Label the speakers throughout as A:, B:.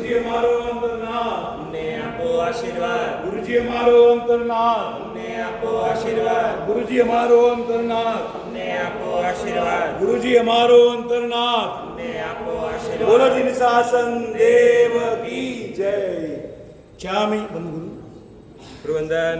A: गुरुजी हमारो अंतरनाथ,
B: ने आपो आशीर्वाद।
A: गुरुजी हमारो अंतरनाथ,
B: ने आपो आशीर्वाद।
A: गुरुजी हमारो अंतरनाथ,
B: ने आपो आशीर्वाद।
A: गुरुजी हमारो अंतरनाथ।
B: ने आपो आशीर्वाद।
A: बोलो जिन शासन देव की जय। चामी बंधु
B: प्रवंदन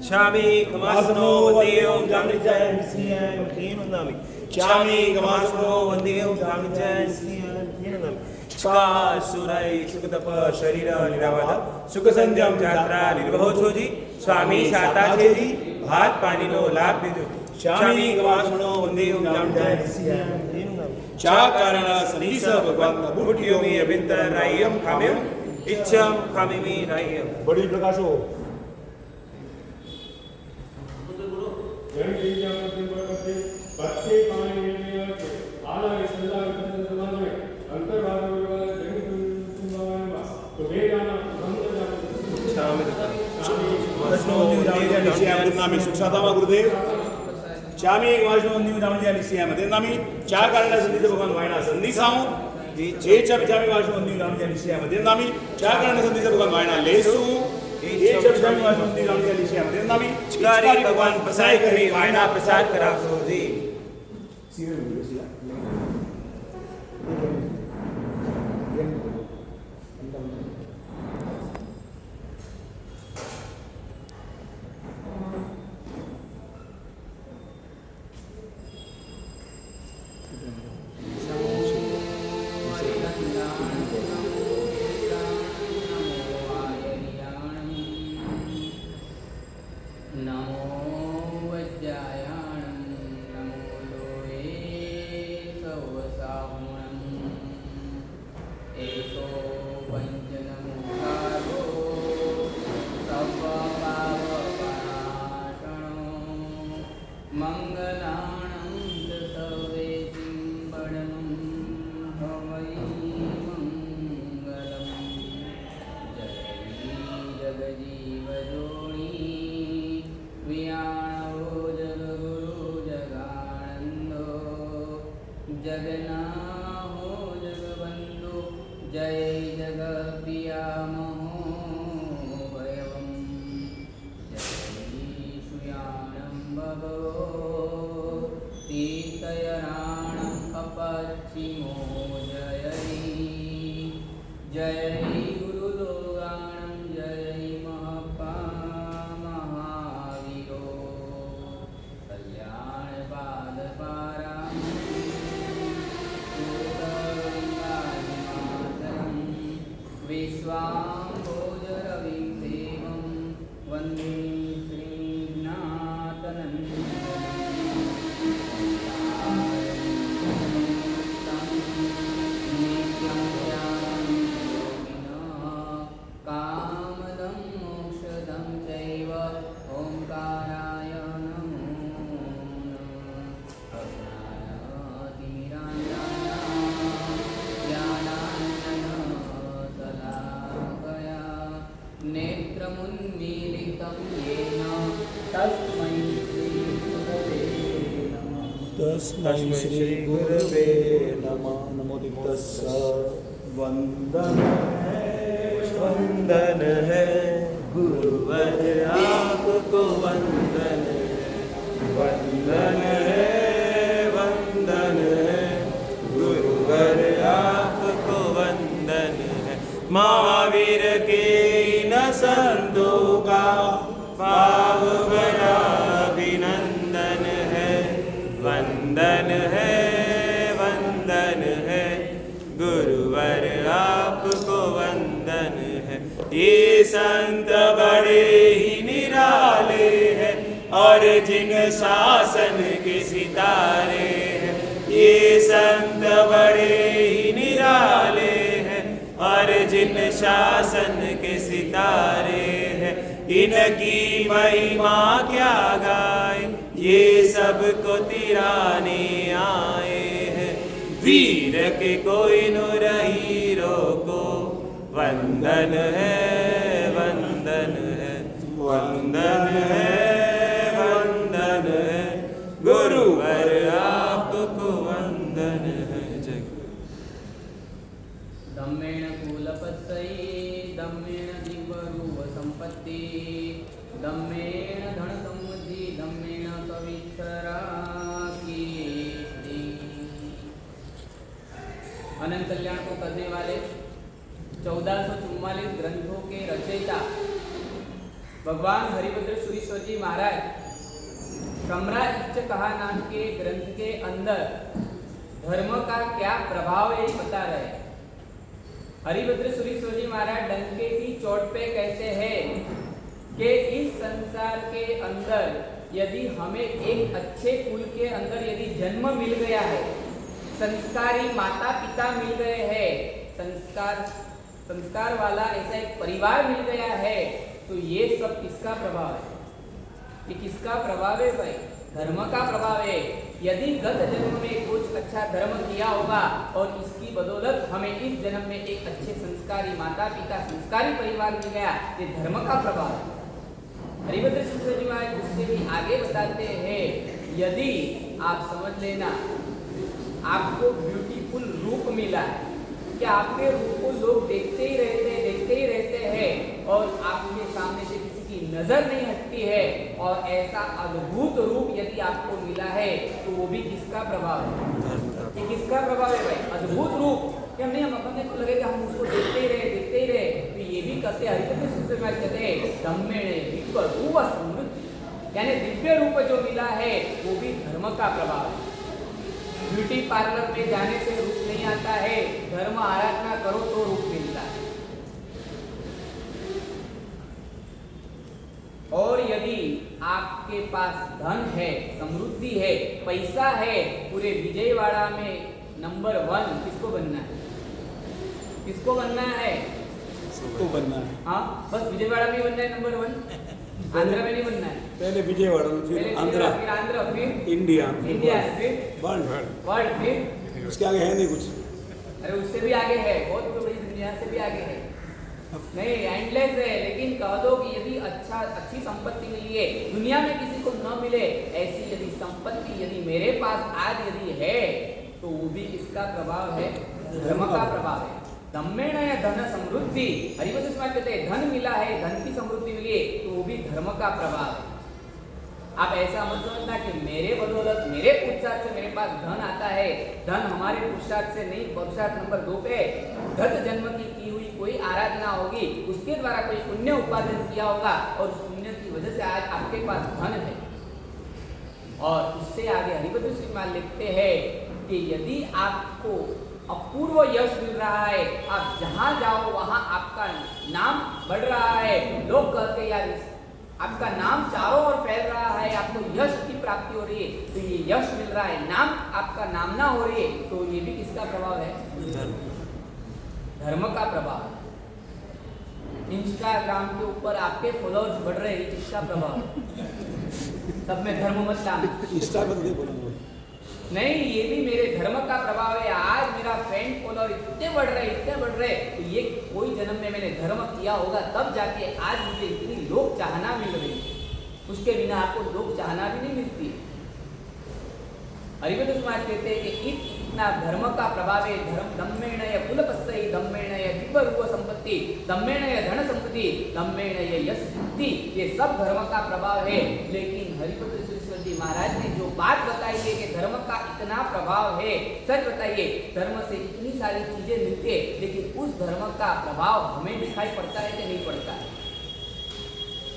B: चामी कमासनो वंदेयं जामनिजय निस्सियं नंदामि। चामी कमासनो वंदेयं जामनिजय निस्सियं नंदामि। नमस्कार सुराई सुखतप शरीर निरावध सुख संयम यात्रा निर्वहो छोजी स्वामी शाता छेजी भात पानी नो लाभ दीधो। चामी कमासनो वंदेयं जामनिजय निस्सियं नंदामि। चा कारण सनीस भगवान बुटियो में अभिंतर रायम खामेम इच्छम खामेमी रायम।
A: बड़ी प्रकाशो बच्चे पानी में आला इसला वितरण में अंतर्भाग में तो वे जाना नामी सुखसादामा गुरुदेव चामी एक वाजनोंदी नामजा निसियाम देनामी चा कारण संधीचे भगवान वायना संधी साऊ जे चप चामी वाजनोंदी नामजा निसियाम देनामी चा कारण संधीचे भगवान वायना लेसू ये चप चामी वाजनोंदी नामजा निसियाम देनामी
B: चिकारी भगवान प्रसाद करी वायना प्रसाद करा सोजी।
A: तस्मै श्री गुरुवे नमः। नमो तस्स वंदन
B: है गुरुवर आपको वंदन है वंदन है गुरुवर आपको वंदन है। महावीर के न संतों का पाव बड़ा अभिनंदन है। वंदन है गुरुवर आपको वंदन है। ये संत बड़े ही निराले हैं और जिन शासन के सितारे हैं। ये संत बड़े ही निराले हैं और जिन शासन के सितारे हैं। इनकी महिमा क्या गाए ये सबको तिराने आए हैं। वीर के कोई नुर हीरो को वंदन है वंदन है वंदन है गुरुवर आपको वंदन है। जय
C: धम्मेण कुलपतये संपत्ति धम्मेण धन समृद्धि धम्मेण पवित्रा कीर्ति। अनंत कल्याण को करने वाले 1444 ग्रंथों के रचयिता भगवान हरिभद्र सुरीश्वर जी महाराज कमरा इच्च कहा नाम के ग्रंथ के अंदर धर्म का क्या प्रभाव है बता रहे। हरिभद्र सुरीश्वर जी महाराज डंके की चोट पे कहते हैं कि इस संसार के अंदर यदि हमें एक अच्छे कुल के अंदर यदि जन्म मिल गया है, संस्कारी माता पिता मिल गए हैं, संस्कार वाला ऐसा एक परिवार मिल गया है, तो ये सब किसका प्रभाव है? ये किसका प्रभाव है भाई? धर्म का प्रभाव है। यदि गत जन्म में कुछ अच्छा धर्म किया होगा और इसकी बदौलत हमें इस जन्म में एक अच्छे संस्कारी माता पिता संस्कारी परिवार मिल गया, ये धर्म का प्रभाव है। हरिभद्र सुरीश्वर जी महाराज उससे भी आगे बताते हैं, यदि आप समझ लेना आपको ब्यूटीफुल रूप मिला है कि आपके रूप को लोग देखते ही रहते हैं और आपके सामने से किसी की नजर नहीं हटती है, और ऐसा अद्भुत रूप यदि आपको मिला है तो वो भी किसका प्रभाव है? ये किसका प्रभाव है भाई? अद्भुत रूप कि हम अपने को लगे कि हम उसको देखते ही रहे, तो ये भी कहते हैं हरिभद्र सुरीश्वर जी महाराज कहते हैं धम्मेण दिव्य रूप समृद्धि, यानी दिव्य रूप जो मिला है वो भी धर्म का प्रभाव है। ब्यूटी पार्लर में जाने से रूप नहीं आता है, धर्म आराधना करो तो रूप मिलता है। और यदि आपके पास धन है, समृद्धि है, पैसा है, पूरे विजयवाड़ा में नंबर 1 किसको बनना है? किसको बनना है?
A: तो बनना है।
C: हाँ, बस विजयवाड़ा में बनना है नंबर 1, आंध्र में नहीं बनना है।
A: पहले विजयवाड़ा, फिर आंध्र,
C: फिर
A: इंडिया,
C: फिर वर्ल्ड, फिर
A: उसके आगे है नहीं कुछ।
C: अरे उससे भी आगे है, बहुत बड़ी दुनिया से भी आगे है, नहीं एंडलेस है। लेकिन कह दो कि यदि अच्छी संपत्ति मिली है, दुनिया में किसी को न मिले ऐसी यदि संपत्ति यदि मेरे पास आज यदि है, तो वो भी किसका प्रभाव है? धर्म का प्रभाव है। धम्मेण या धन समृद्धि, हरिभद्र स्वामी कहते हैं धन मिला है, धन की समृद्धि मिली है, तो वो भी धर्म का प्रभाव है। आप ऐसा मत समझना कि मेरे बदौलत मेरे पुरुषार्थ से मेरे पास धन आता है, धन हमारे पुरुषार्थ से नहीं, पुरुषार्थ नंबर 2 पे गत जन्म की हुई कोई आराधना होगी, उसके द्वारा कोई पुण्य उपार्जन किया होगा और उस पुण्य की वजह से आज आपके पास धन है। और उससे आगे हरिभद्र सिंह महाराज लिखते हैं कि यदि आपको अपूर्व यश मिल रहा है, आप जहां जाओ वहां आपका नाम बढ़ रहा है, लोग कहते हैं यार आपका नाम चारों ओर फैल रहा है, आपको यश की प्राप्ति हो रही है, तो ये यश मिल रहा है, नाम आपका नामना हो रही है, तो ये भी किसका प्रभाव है? धर्म का प्रभाव। इंस्टाग्राम के ऊपर आपके फॉलोअर्स बढ़ रहे हैं, किसका प्रभाव? सब में धर्म मत डालना, नहीं, ये भी मेरे धर्म का प्रभाव है। आज मेरा फ्रेंड फॉलोअर इतने बढ़ रहे, तो ये कोई जन्म में मैंने धर्म किया होगा तब जाके आज मुझे इतनी लोक चाहना मिल रही है, उसके बिना आपको लोक चाहना भी नहीं मिलती। हरिभद्र समाज कहते हैं कि इतना धर्म का प्रभाव है। धम्मेण या कुलपस्सै धम्मेण या दिव्य रूप संपत्ति धम्मेण या धन संपत्ति धम्मेण या यश सिद्धि, ये सब धर्म का प्रभाव है। लेकिन हरिभद्र सुरीश्वर जी महाराज ने जो बात बताई है कि धर्म का इतना प्रभाव है, सच बताइए, धर्म से इतनी सारी चीजें मिलती है, लेकिन उस धर्म का प्रभाव हमें दिखाई पड़ता है कि नहीं पड़ता है?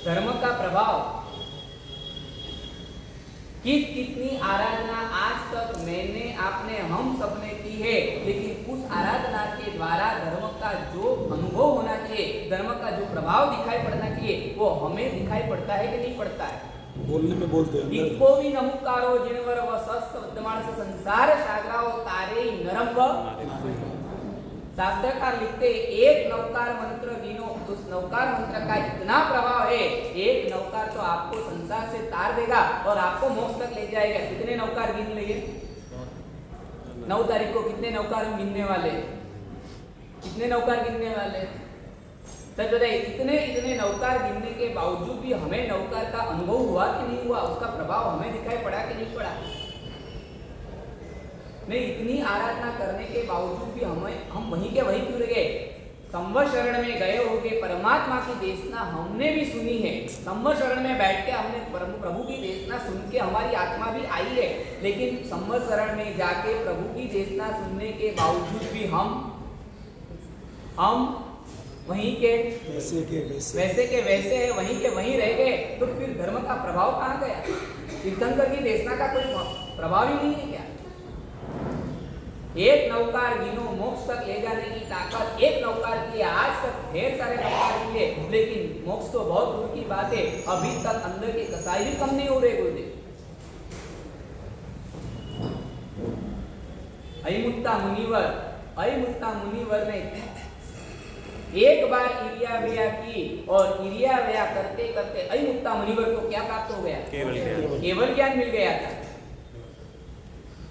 C: धर्म का प्रभाव कितनी आराधना आज तक मैंने आपने हम सबने की है, लेकिन उस आराधना के द्वारा धर्म का जो अनुभव होना चाहिए, धर्म का जो प्रभाव दिखाई पड़ना चाहिए, वो हमें दिखाई पड़ता है कि नहीं पड़ता है?
A: बोलने में बोलते हैं
C: इको भी नमुकारो जिनवर व सत्सवदमाण से संसार सागराओ तारे नरम व शास्त्रकार लिखते एक नवकार मंत्र गिनो, उस नवकार मंत्र का इतना प्रभाव है, एक नवकार तो आपको संसार से तार देगा और आपको मोक्ष तक ले जाएगा। कितने नवकार गिन लिए? 9 तारीख को कितने नवकार हम गिनने वाले? कितने नवकार गिनने वाले? सच बताइए, इतने नवकार गिनने के बावजूद भी हमें नवकार का अनुभव हुआ कि नहीं हुआ? उसका प्रभाव हमें दिखाई पड़ा कि नहीं पड़ा? नहीं, इतनी आराधना करने के बावजूद भी हम वहीं के वहीं क्यों रह गए? संवत्सरण में गए होगे, परमात्मा की देशना हमने भी सुनी है। संवत्सरण में बैठ के हमने प्रभु की देशना सुन के हमारी आत्मा भी आई है, लेकिन संवत्सरण में जाके प्रभु की देशना सुनने के बावजूद भी हम वहीं के वैसे है, वहीं के वहीं रह गए, तो फिर धर्म का प्रभाव कहाँ गया? तीर्थंकर की देशना का कोई प्रभाव ही नहीं है क्या? एक नौकार गिनो मोक्ष तक ले जाने की ताकत एक नौकार की है। आज तक ढेर सारे नौकार किए, लेकिन मोक्ष तो बहुत दूर की बात है। अभी तक अंदर के कसाई भी कम नहीं हो रहे गुरुदेव। अयमुत्ता मुनिवर ने एक बार इरिया व्यया की, और इरिया व्यया करते करते अयमुत्ता मुनिवर को क्या प्राप्त हो गया? केवल ज्ञान मिल गया था।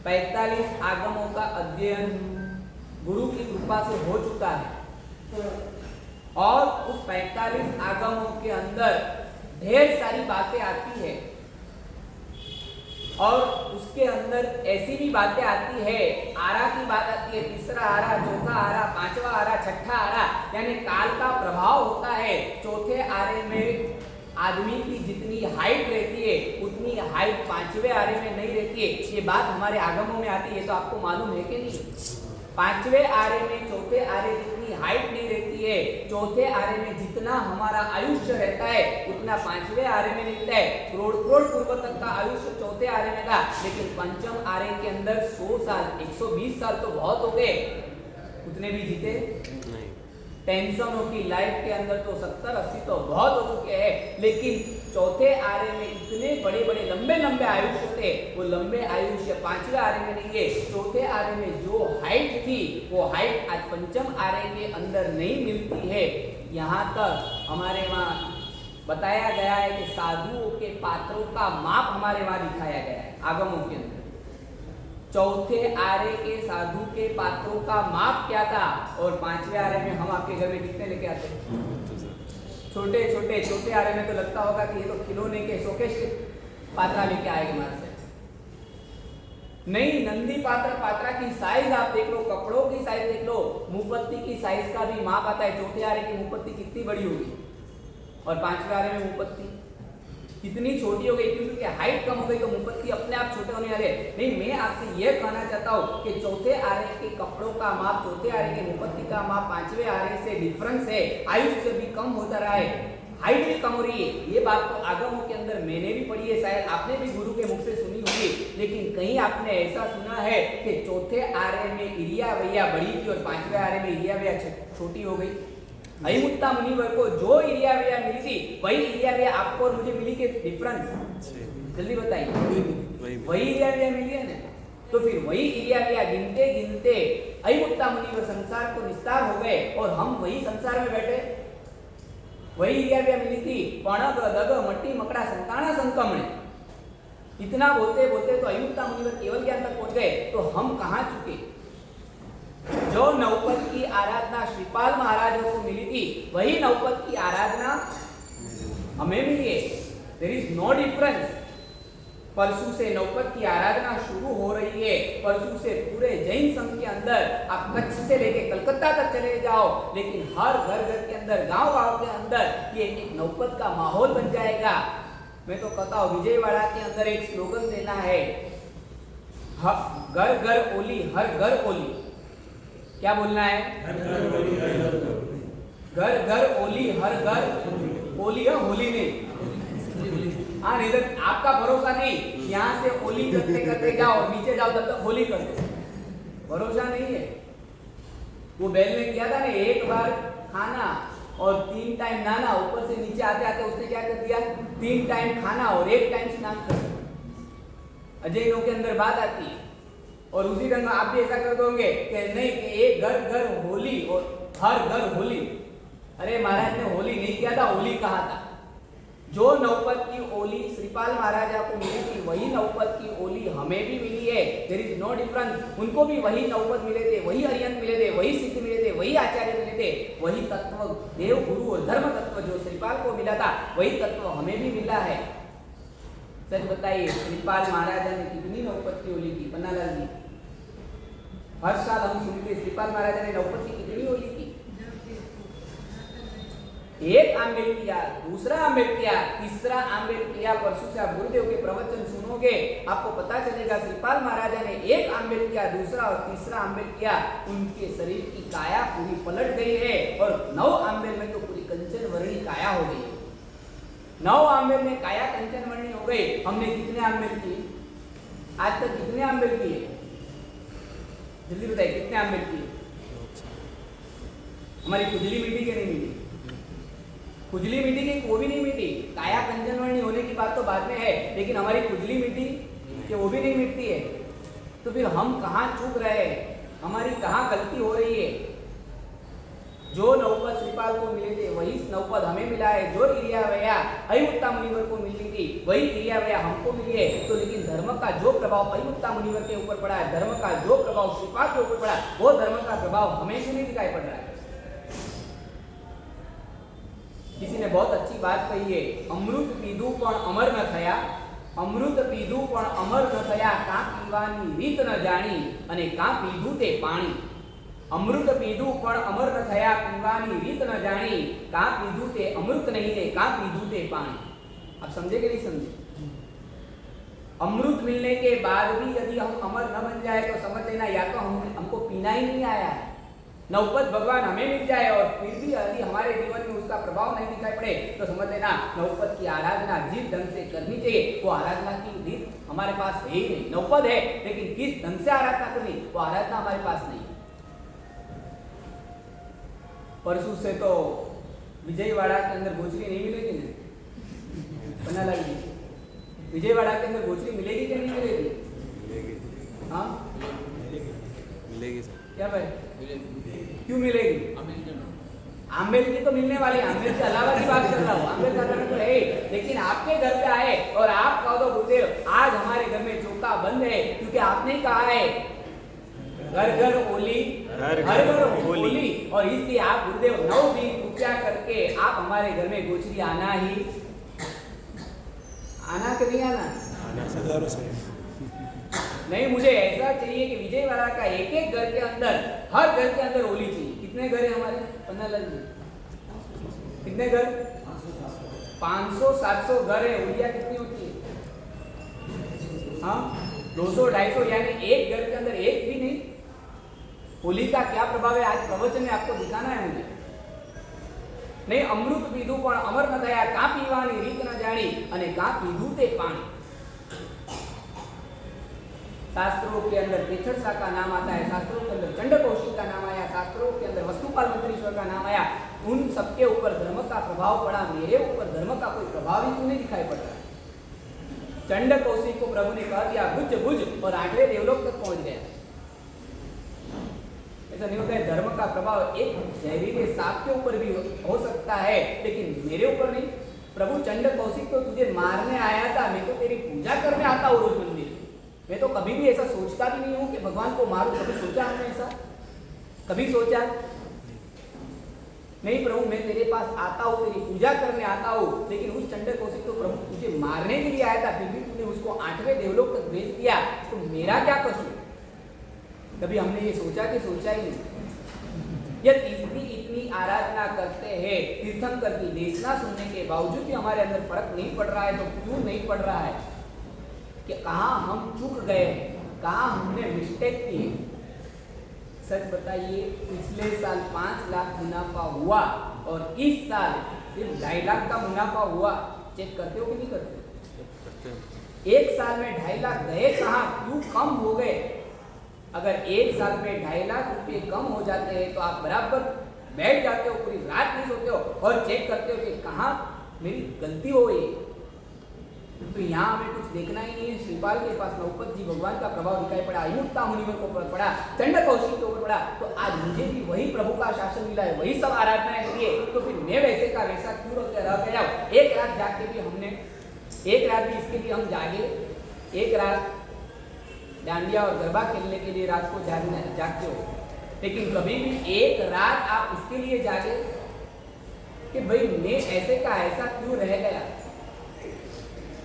C: 45 आगमों का अध्ययन गुरु की कृपा से हो चुका है, और उस 45 आगमों के अंदर ढेर सारी बातें आती है, और उसके अंदर ऐसी भी बातें आती है, आरा की बात आती है, तीसरा आरा, चौथा आरा, पांचवा आरा, छठा आरा, यानी काल का प्रभाव होता है। चौथे आरे में आदमी की जितनी हाइट रहती है उतनी हाइट पांचवें आरे में नहीं रहती है। ये बात हमारे आगमों में आती है, तो आपको मालूम है कि नहीं? पांचवें आरे में चौथे आरे जितनी हाइट नहीं रहती है, चौथे आरे में जितना हमारा आयुष्य रहता है उतना पांचवें आरे में रहता है। करोड़ करोड़ पूर्व तक का आयुष्य चौथे आरे में था, लेकिन पंचम आरे के अंदर 100 साल 120 साल तो बहुत हो गए, उतने भी जीते नहीं। टेंशनों की लाइफ के अंदर तो 70-80 तो बहुत हो चुके हैं, लेकिन चौथे आरे में इतने बड़े बड़े लंबे लंबे आयुष्य थे, वो लंबे आयुष्य पांचवें आरे में नहीं है। चौथे आरे में जो हाइट थी वो हाइट आज पंचम आरे के अंदर नहीं मिलती है। यहाँ तक हमारे वहाँ बताया गया है कि साधुओं के पात्रों का माप हमारे वहाँ दिखाया गया है आगमों के अंदर। चौथे आरे के साधु के पात्रों का माप क्या था, और पांचवें आरे में हम आपके घर में कितने लेके आते हैं? छोटे आरे में तो लगता होगा कि ये तो खिलौने के शोकेश के पात्रा लेके आएंगे हमारे से। नहीं, नंदी पात्रा की साइज आप देख लो, कपड़ों की साइज देख लो, मुपत्ति की साइज का भी माप आता है। चौथे आरे की मुपत्ति कितनी बड़ी होगी, और पांचवें आरे में मुपत्ति कितनी छोटी हो गई, क्योंकि हाइट कम हो गई तो मुपत्ति अपने आप छोटे होने वाले। नहीं, मैं आपसे यह कहना चाहता हूँ कि चौथे आरे के कपड़ों का माप, चौथे आरे के मुपत्ति का माप पांचवें आरे से डिफरेंस है। आयुष्य भी कम होता रहा है, हाइट भी कम हो रही है। ये बात तो आगमों के अंदर मैंने भी पढ़ी है, शायद आपने भी गुरु के मुख से सुनी होगी, लेकिन कहीं आपने ऐसा सुना है कि चौथे आरे में इरिया वैया बड़ी थी और पांचवें आरे में इरिया वैया छोटी हो गई। अयमुत्ता मुनिवर को जो इरिया व्यया मिली थी वही इरिया व्यया आपको और मुझे मिली के डिफरेंस जल्दी बताइए। वही इरिया व्यया मिली है ना, तो फिर वही इरिया व्यया गिनते गिनते अयमुत्ता मुनिवर संसार को निस्तार हो गए, और हम वही संसार में बैठे। वही इरिया व्यया मिली थी, पणग दग मट्टी मकड़ा संताना संकमणे, इतना बोलते बोलते तो अयमुत्ता मुनिवर केवल ज्ञान तक पहुंच गए। तो हम कहाँ चुके? जो नवपद की आराधना श्रीपाल महाराजों को मिली थी, वही नवपद की आराधना हमें मिली है। There is no difference. परसों से नवपद की आराधना शुरू हो रही है। परसों से पूरे जैन संघ के अंदर आप कच्छ से लेके कलकत्ता तक चले जाओ, लेकिन हर घर घर के अंदर, गांव गांव के अंदर ये एक नवपद का माहौल बन जाएगा। मैं तो कहता हूँ विजयवाड़ा के अंदर एक स्लोगन देना है, घर घर ओली, हर घर ओली। क्या बोलना है? घर घर ओली, हर घर ओली है, होली नहीं। हाँ, नहीं तो आपका भरोसा नहीं, यहाँ से ओली करते करते जाओ, नीचे जाओ तब तक होली कर दो, भरोसा नहीं है। वो बैल ने किया था ना, एक बार खाना और 3 टाइम नहाना, ऊपर से नीचे आते आते उसने क्या कर दिया, 3 टाइम खाना और 1 टाइम स्नान कर दिया। अजैनों के अंदर बात आती है, और उसी ढंग में आप भी ऐसा कर दोगे कि नहीं कि एक घर घर होली और हर घर होली। अरे महाराज ने होली नहीं किया था, होली कहा था। जो नवपद की ओली श्रीपाल महाराजा को मिली थी, वही नवपद की ओली हमें भी मिली है। There is no difference. उनको भी वही नवपद मिले थे, वही अरिहंत मिले थे, वही सिद्ध मिले थे, वही आचार्य मिले थे, वही तत्व देव गुरु और धर्म तत्व जो श्रीपाल को मिला था, वही तत्व हमें भी मिला है। सच बताइए, श्रीपाल महाराजा ने कितनी नवपद की ओली की? पन्नालाल जी, हर साल हम सुनते श्रीपाल महाराजा ने नवपद की कितनी ओली की? एक आंबेल किया, दूसरा आंबेल किया, तीसरा आंबेल किया। परसों से आप गुरुदेव के प्रवचन सुनोगे, आपको पता चलेगा श्रीपाल महाराजा ने एक आंबेल किया, दूसरा और तीसरा आंबेल किया, उनके शरीर की काया पूरी पलट गई है और 9 आंबेल में तो पूरी कंचन वर्णी काया हो गई है। 9 आंबेल में काया कंचन वर्णी हो गई। हमने कितने आंबेल किए आज तक? कितने आंबेल किए? जल्दी बताइए, कितने आंबेल किए? हमारी खुजली मिटी कि नहीं मिटी? खुजली मिटी की वो भी नहीं मिटी। काया कंचन वर्णी होने की बात तो बाद में है, लेकिन हमारी खुजली मिटी कि वो भी नहीं मिटती है। तो फिर हम कहाँ चूक रहे हैं? हमारी कहाँ गलती हो रही है? जो नौपद श्रीपाल को मिले थे वही नौपद हमें मिला है। जो इरियावया अयुक्ता मुनिवर को मिली थी वही इरियावया हमको मिली है। तो लेकिन धर्म का जो प्रभाव अयुक्ता मुनिवर के ऊपर पड़ा है, धर्म का जो प्रभाव श्रीपाल के ऊपर पड़ा, वो धर्म का प्रभाव हमें क्यों नहीं दिखाई पड़ रहा है? किसी ने बहुत अच्छी बात कही है, अमृत पीधु पण अमर न थया, अमृत पीधु पण अमर न थया, का पीवानी रीत न जानी अने का पीधु ते पाणी। अमृत पीधु पण अमर न थया, पीवानी रीत न जानी, का पीधु ते अमृत नहीं है, का पीधु ते पाणी। आप समझे कि नहीं समझे? अमृत मिलने के बाद भी यदि हम अमर न बन जाए तो समझ लेना या तो हमको पीना ही नहीं आया है। नौपद भगवान हमें मिल जाए और फिर भी यदि हमारे जीवन में उसका प्रभाव नहीं दिखाई पड़े तो समझ लेना नौपद की आराधना जिस ढंग से करनी चाहिए वो आराधना की रीत हमारे पास है ही नहीं। नौपद है लेकिन किस ढंग से आराधना करनी वो आराधना हमारे पास नहीं है। परसों से तो विजयवाड़ा के अंदर गोचरी नहीं मिलेगी ना? पन्ना लगी विजयवाड़ा के अंदर गोचरी मिलेगी कि नहीं मिलेगी? हाँ
B: मिलेगी सर।
C: क्या भाई? क्यों मिलेगी? आंबेल की तो मिलने वाली, आंबेल के अलावा की बात कर रहा हूँ। आंबेल का तो है, लेकिन आपके घर पे आए और आप कहो तो गुरुदेव आज हमारे घर में चौका बंद है, क्योंकि आपने कहा है घर घर होली, हर घर होली, और इसलिए आप गुरुदेव 9 दिन पूजा करके आप हमारे घर में गोचरी आना ही आना कि नहीं आना? नहीं, मुझे ऐसा चाहिए कि विजयवाड़ा का एक एक घर के अंदर, हर घर के अंदर होली चाहिए। कितने घर है हमारे पन्नालाल जी? कितने घर? 500-700 घर है। होलियां कितनी होती है? हाँ 200-250, यानी एक घर के अंदर एक भी नहीं। होली का क्या प्रभाव है आज प्रवचन में आपको दिखाना है मुझे। नहीं, अमृत पीधु पण अमर न थया, का पीवानी रीत न जानी अने का पीधु ते पाणी। शास्त्रों के अंदर पेछड़सा का नाम आता है, शास्त्रों के अंदर चंड कौशिक का नाम आया, शास्त्रों के अंदर वस्तुपाल मंत्रीश्वर का नाम आया। उन सबके ऊपर धर्म का प्रभाव पड़ा, मेरे ऊपर धर्म का कोई प्रभाव ही क्यों नहीं दिखाई पड़ रहा? चंड कौशिक को प्रभु ने कह दिया बुझ बुझ और 8वें देवलोक तक पहुंच गया। ऐसा नहीं होता है। धर्म का प्रभाव एक जहरीले सांप के ऊपर भी हो सकता है, लेकिन मेरे ऊपर नहीं। प्रभु चंड कौशिक तो तुझे मारने आया था, मैं तो तेरी पूजा करने आता हूँ रोज मंदिर। मैं तो कभी भी ऐसा सोचता भी नहीं हूँ कि भगवान को मारूं। कभी सोचा हमने ऐसा? कभी सोचा नहीं। प्रभु मैं तेरे पास आता हूँ, तेरी पूजा करने आता हूँ, लेकिन उस चंड कौशिक तो प्रभु तुझे मारने के लिए आया था, फिर भी तूने उसको 8वें देवलोक तक भेज दिया, तो मेरा क्या कसूर? कभी हमने ये सोचा कि सोचा ही नहीं। यदि इतनी आराधना करते हैं, तीर्थंकर की देशना सुनने के बावजूद भी हमारे अंदर फर्क नहीं पड़ रहा है, तो क्यों नहीं पड़ रहा है? कि कहाँ हम चूक गए, कहाँ हमने मिस्टेक की। सच बताइए, पिछले साल 5 लाख मुनाफा हुआ और इस साल सिर्फ 2.5 लाख का मुनाफा हुआ। चेक करते हो कि नहीं करते? एक साल में 2.5 लाख गए कहाँ, क्यों कम हो गए? अगर एक साल में 2.5 लाख रुपये कम हो जाते हैं तो आप बराबर बैठ जाते हो, पूरी रात नहीं सोते हो और चेक करते हो कि कहाँ मेरी गलती हो गई। तो यहाँ हमें कुछ देखना ही नहीं है। श्रीपाल के पास नौपद जी भगवान का प्रभाव दिखाई पड़ा, अयुक्ता मुनिवर को पड़ा, चंड कौशिक के ऊपर पड़ा, तो आज मुझे भी वही प्रभु का शासन मिला है, वही सब आराधनाएं करिए, तो फिर मैं वैसे का वैसा क्यों रह गया? एक रात जाग के भी हमने, एक रात भी इसके लिए हम जागे, एक रात डांडिया और गरबा खेलने के लिए रात को जागते हो, लेकिन कभी भी एक रात आप इसके लिए जागे कि भाई मैं ऐसे का ऐसा क्यों रह गया?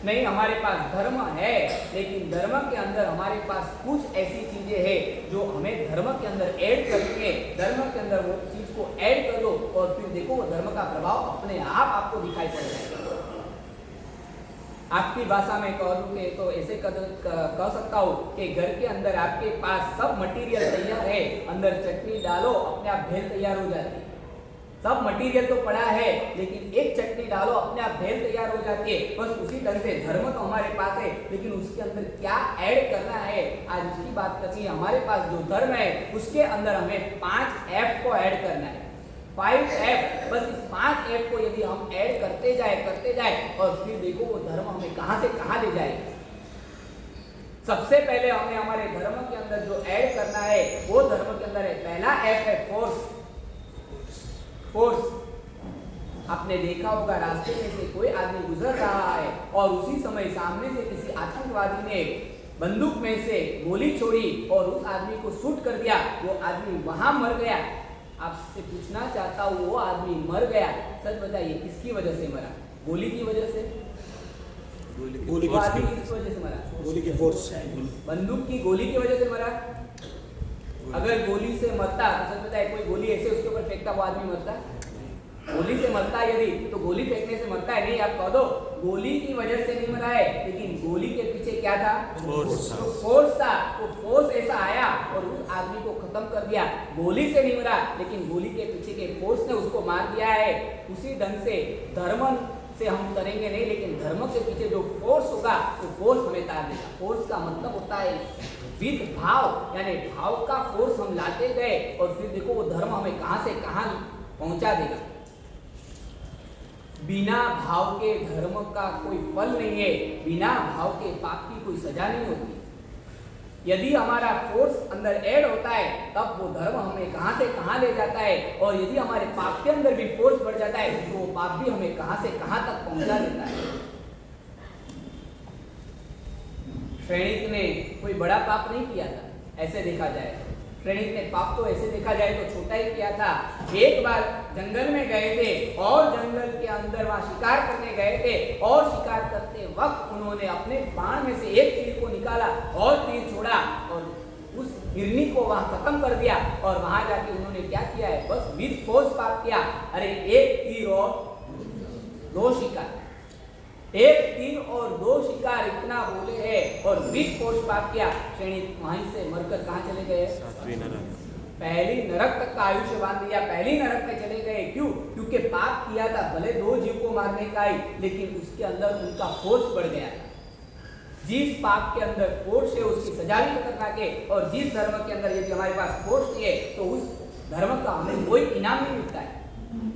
C: नहीं, हमारे पास धर्म है, लेकिन धर्म के अंदर हमारे पास कुछ ऐसी चीजें हैं जो हमें धर्म के अंदर ऐड करके, धर्म के अंदर वो चीज को ऐड कर दो और फिर देखो वो धर्म का प्रभाव अपने आप आपको दिखाई पड़ जाएगा। आपकी भाषा में कह दूं कि तो ऐसे कह सकता हूँ कि घर के अंदर आपके पास सब मटेरियल तैयार है, अंदर चटनी डालो अपने आप भेल तैयार हो जाती है। सब मटेरियल तो पड़ा है, लेकिन एक चटनी डालो अपने आप भेल तैयार हो जाती है। बस उसी ढंग से धर्म तो हमारे पास है, लेकिन उसके अंदर क्या ऐड करना है, आज उसकी बात करनी है। हमारे पास जो धर्म है उसके अंदर हमें 5 F को ऐड करना है, 5F। बस इस 5F को यदि हम ऐड करते जाए और फिर देखो वो धर्म हमें कहां से कहां ले जाएगा। सबसे पहले हमें हमारे धर्म के अंदर जो ऐड करना है वो धर्म के अंदर है, पहला F है फोर्स। फोर्स, आपने देखा होगा रास्ते में से कोई आदमी गुजर रहा है और उसी समय सामने से किसी आतंकवादी ने बंदूक में से गोली छोड़ी और उस आदमी को शूट कर दिया, वो आदमी वहां मर गया। आपसे पूछना चाहता हूँ, वो आदमी मर गया, सच बताइए किसकी वजह से मरा? गोली की वजह से?
A: गोली
C: वो आदमी किस वजह से मरा?
A: गोली की फोर्स,
C: बंदूक की गोली की वजह से मरा। अगर गोली से मरता तो सच बताइए कोई गोली ऐसे उसके ऊपर फेंकता वो आदमी मरता? गोली से मरता यदि तो गोली फेंकने से मरता है? नहीं। आप कह दो गोली की वजह से नहीं मरा है, लेकिन गोली के पीछे क्या था? फोर्स था। वो फोर्स ऐसा आया और उस आदमी को खत्म कर दिया। गोली से नहीं मरा, लेकिन गोली के पीछे के फोर्स ने उसको मार दिया है। उसी ढंग से धर्म से हम करेंगे नहीं, लेकिन धर्म के पीछे जो फोर्स होगा वो फोर्स हमें तार देगा। फोर्स का मतलब होता है विद भाव, यानी भाव का फोर्स हम लाते गए और फिर देखो वो धर्म हमें कहां से कहां पहुंचा देगा। बिना भाव के धर्म का कोई फल नहीं है, बिना भाव के पाप की कोई सजा नहीं होती। यदि हमारा फोर्स अंदर ऐड होता है तब वो धर्म हमें कहां से कहां ले जाता है, और यदि हमारे पाप के अंदर भी फोर्स बढ़ जाता है तो वो पाप भी हमें कहां से कहां तक पहुंचा देता है। श्रेणिक ने कोई बड़ा पाप नहीं किया था, ऐसे देखा जाए। श्रेणिक ने पाप तो ऐसे देखा जाए तो छोटा ही किया था। एक बार जंगल में गए थे और जंगल के अंदर वहां शिकार करने गए थे और शिकार करते वक्त उन्होंने अपने बाण में से एक तीर को निकाला और तीर छोड़ा और उस हिरनी को वहां खत्म कर दिया। और वहां जाके उन्होंने क्या किया है? बस विद फोर्स पाप किया। अरे एक तीर और 2 शिकार, एक तीर और 2 शिकार इतना बोले हैं और विद फोर्स पाप किया। श्रेणी वहीं से मरकर कहां चले गए? पहली नरक तक का आयुष्य बांध दिया, पहली नरक में चले गए। क्यों? क्योंकि पाप किया था, भले 2 जीव को मारने का ही, लेकिन उसके अंदर उनका फोर्स बढ़ गया। जिस पाप के अंदर फोर्स है उसकी सजा भी खतरनाक है, और जिस धर्म के अंदर यदि हमारे पास फोर्स नहीं है तो उस धर्म का हमें कोई इनाम नहीं मिलता है।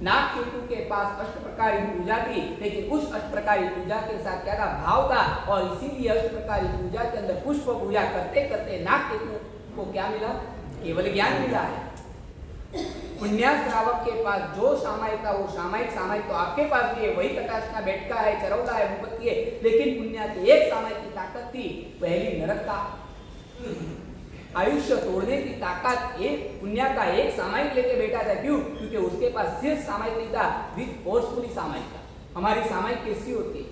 C: नागकेतु के पास 8 प्रकार की पूजा थी, लेकिन उस 8 प्रकार की पूजा के साथ क्या था? भाव था। और इसीलिए 8 प्रकार की पूजा के अंदर पुष्प पूजा करते करते नागकेतु को क्या मिला? केवल ज्ञान मिला है। पुण्य श्रावक के पास जो सामायिक था वो सामायिक तो आपके पास भी है, वही कटाक्षना बैठका है, चरौदा है, भूपति है, लेकिन पुण्य की एक सामायिक की ताकत थी। पहली नरक का आयुष्य तोड़ने की ताकत एक पुण्य का एक सामायिक लेके बैठा था। क्यों? क्योंकि उसके पास सिर्फ सामायिक नहीं था, विद फोर्सफुली सामायिक था। हमारी सामायिक कैसी होती है?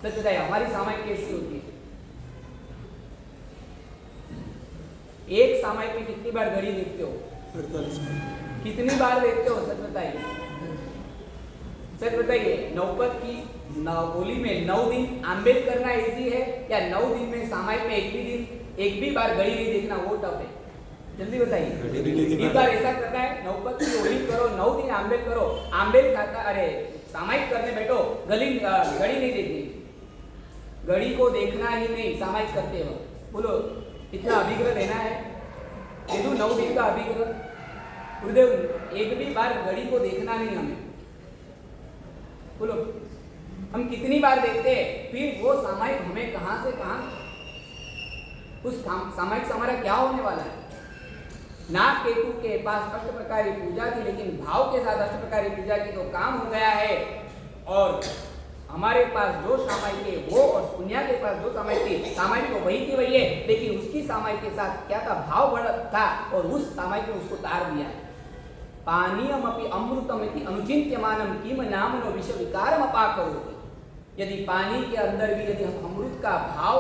C: सच बताइए, हमारी सामायिक कैसी होती है? एक सामायिक में कितनी बार घड़ी देखते हो?
A: 48
C: कितनी बार देखते हो? सच बताइए, सच बताइए। नौबत की बोली में 9 दिन आंबेल करना इजी है, या 9 दिन में सामायिक में एक भी बार घड़ी नहीं देखना वो टफ है? जल्दी बताइए। एक बार ऐसा करना है, नौबत की होली करो, 9 दिन आंबेल करो, आंबेल खाता, अरे सामायिक करने बैठो, घड़ी नहीं देखनी, घड़ी को देखना ही नहीं सामायिक करते हो। बोलो कितना अभिग्रह लेना है? ये 9 दिन का अभिग्रह। गुरुदेव एक भी बार घड़ी को देखना नहीं हमें। बोलो हम कितनी बार देखते हैं? फिर वो सामायिक हमें कहां से कहां, उस सामायिक से हमारा क्या होने वाला है? नागकेतु के पास 8 प्रकार की पूजा थी, लेकिन भाव के साथ 8 प्रकार की पूजा की तो काम हो गया है। और हमारे पास जो सामायिक है वो, और पुण्य के पास जो सामायिक थी, सामायिक तो वही की वही है, लेकिन उसकी सामायिक के साथ क्या था? भाव बढ़ था, और उस सामायिक ने उसको तार दिया। पानीयमपि अमृतमिति अनुचिन्त्यमानं किम नामनो विष विकारम अपाकरोति। यदि पानी के अंदर भी यदि हम अमृत का भाव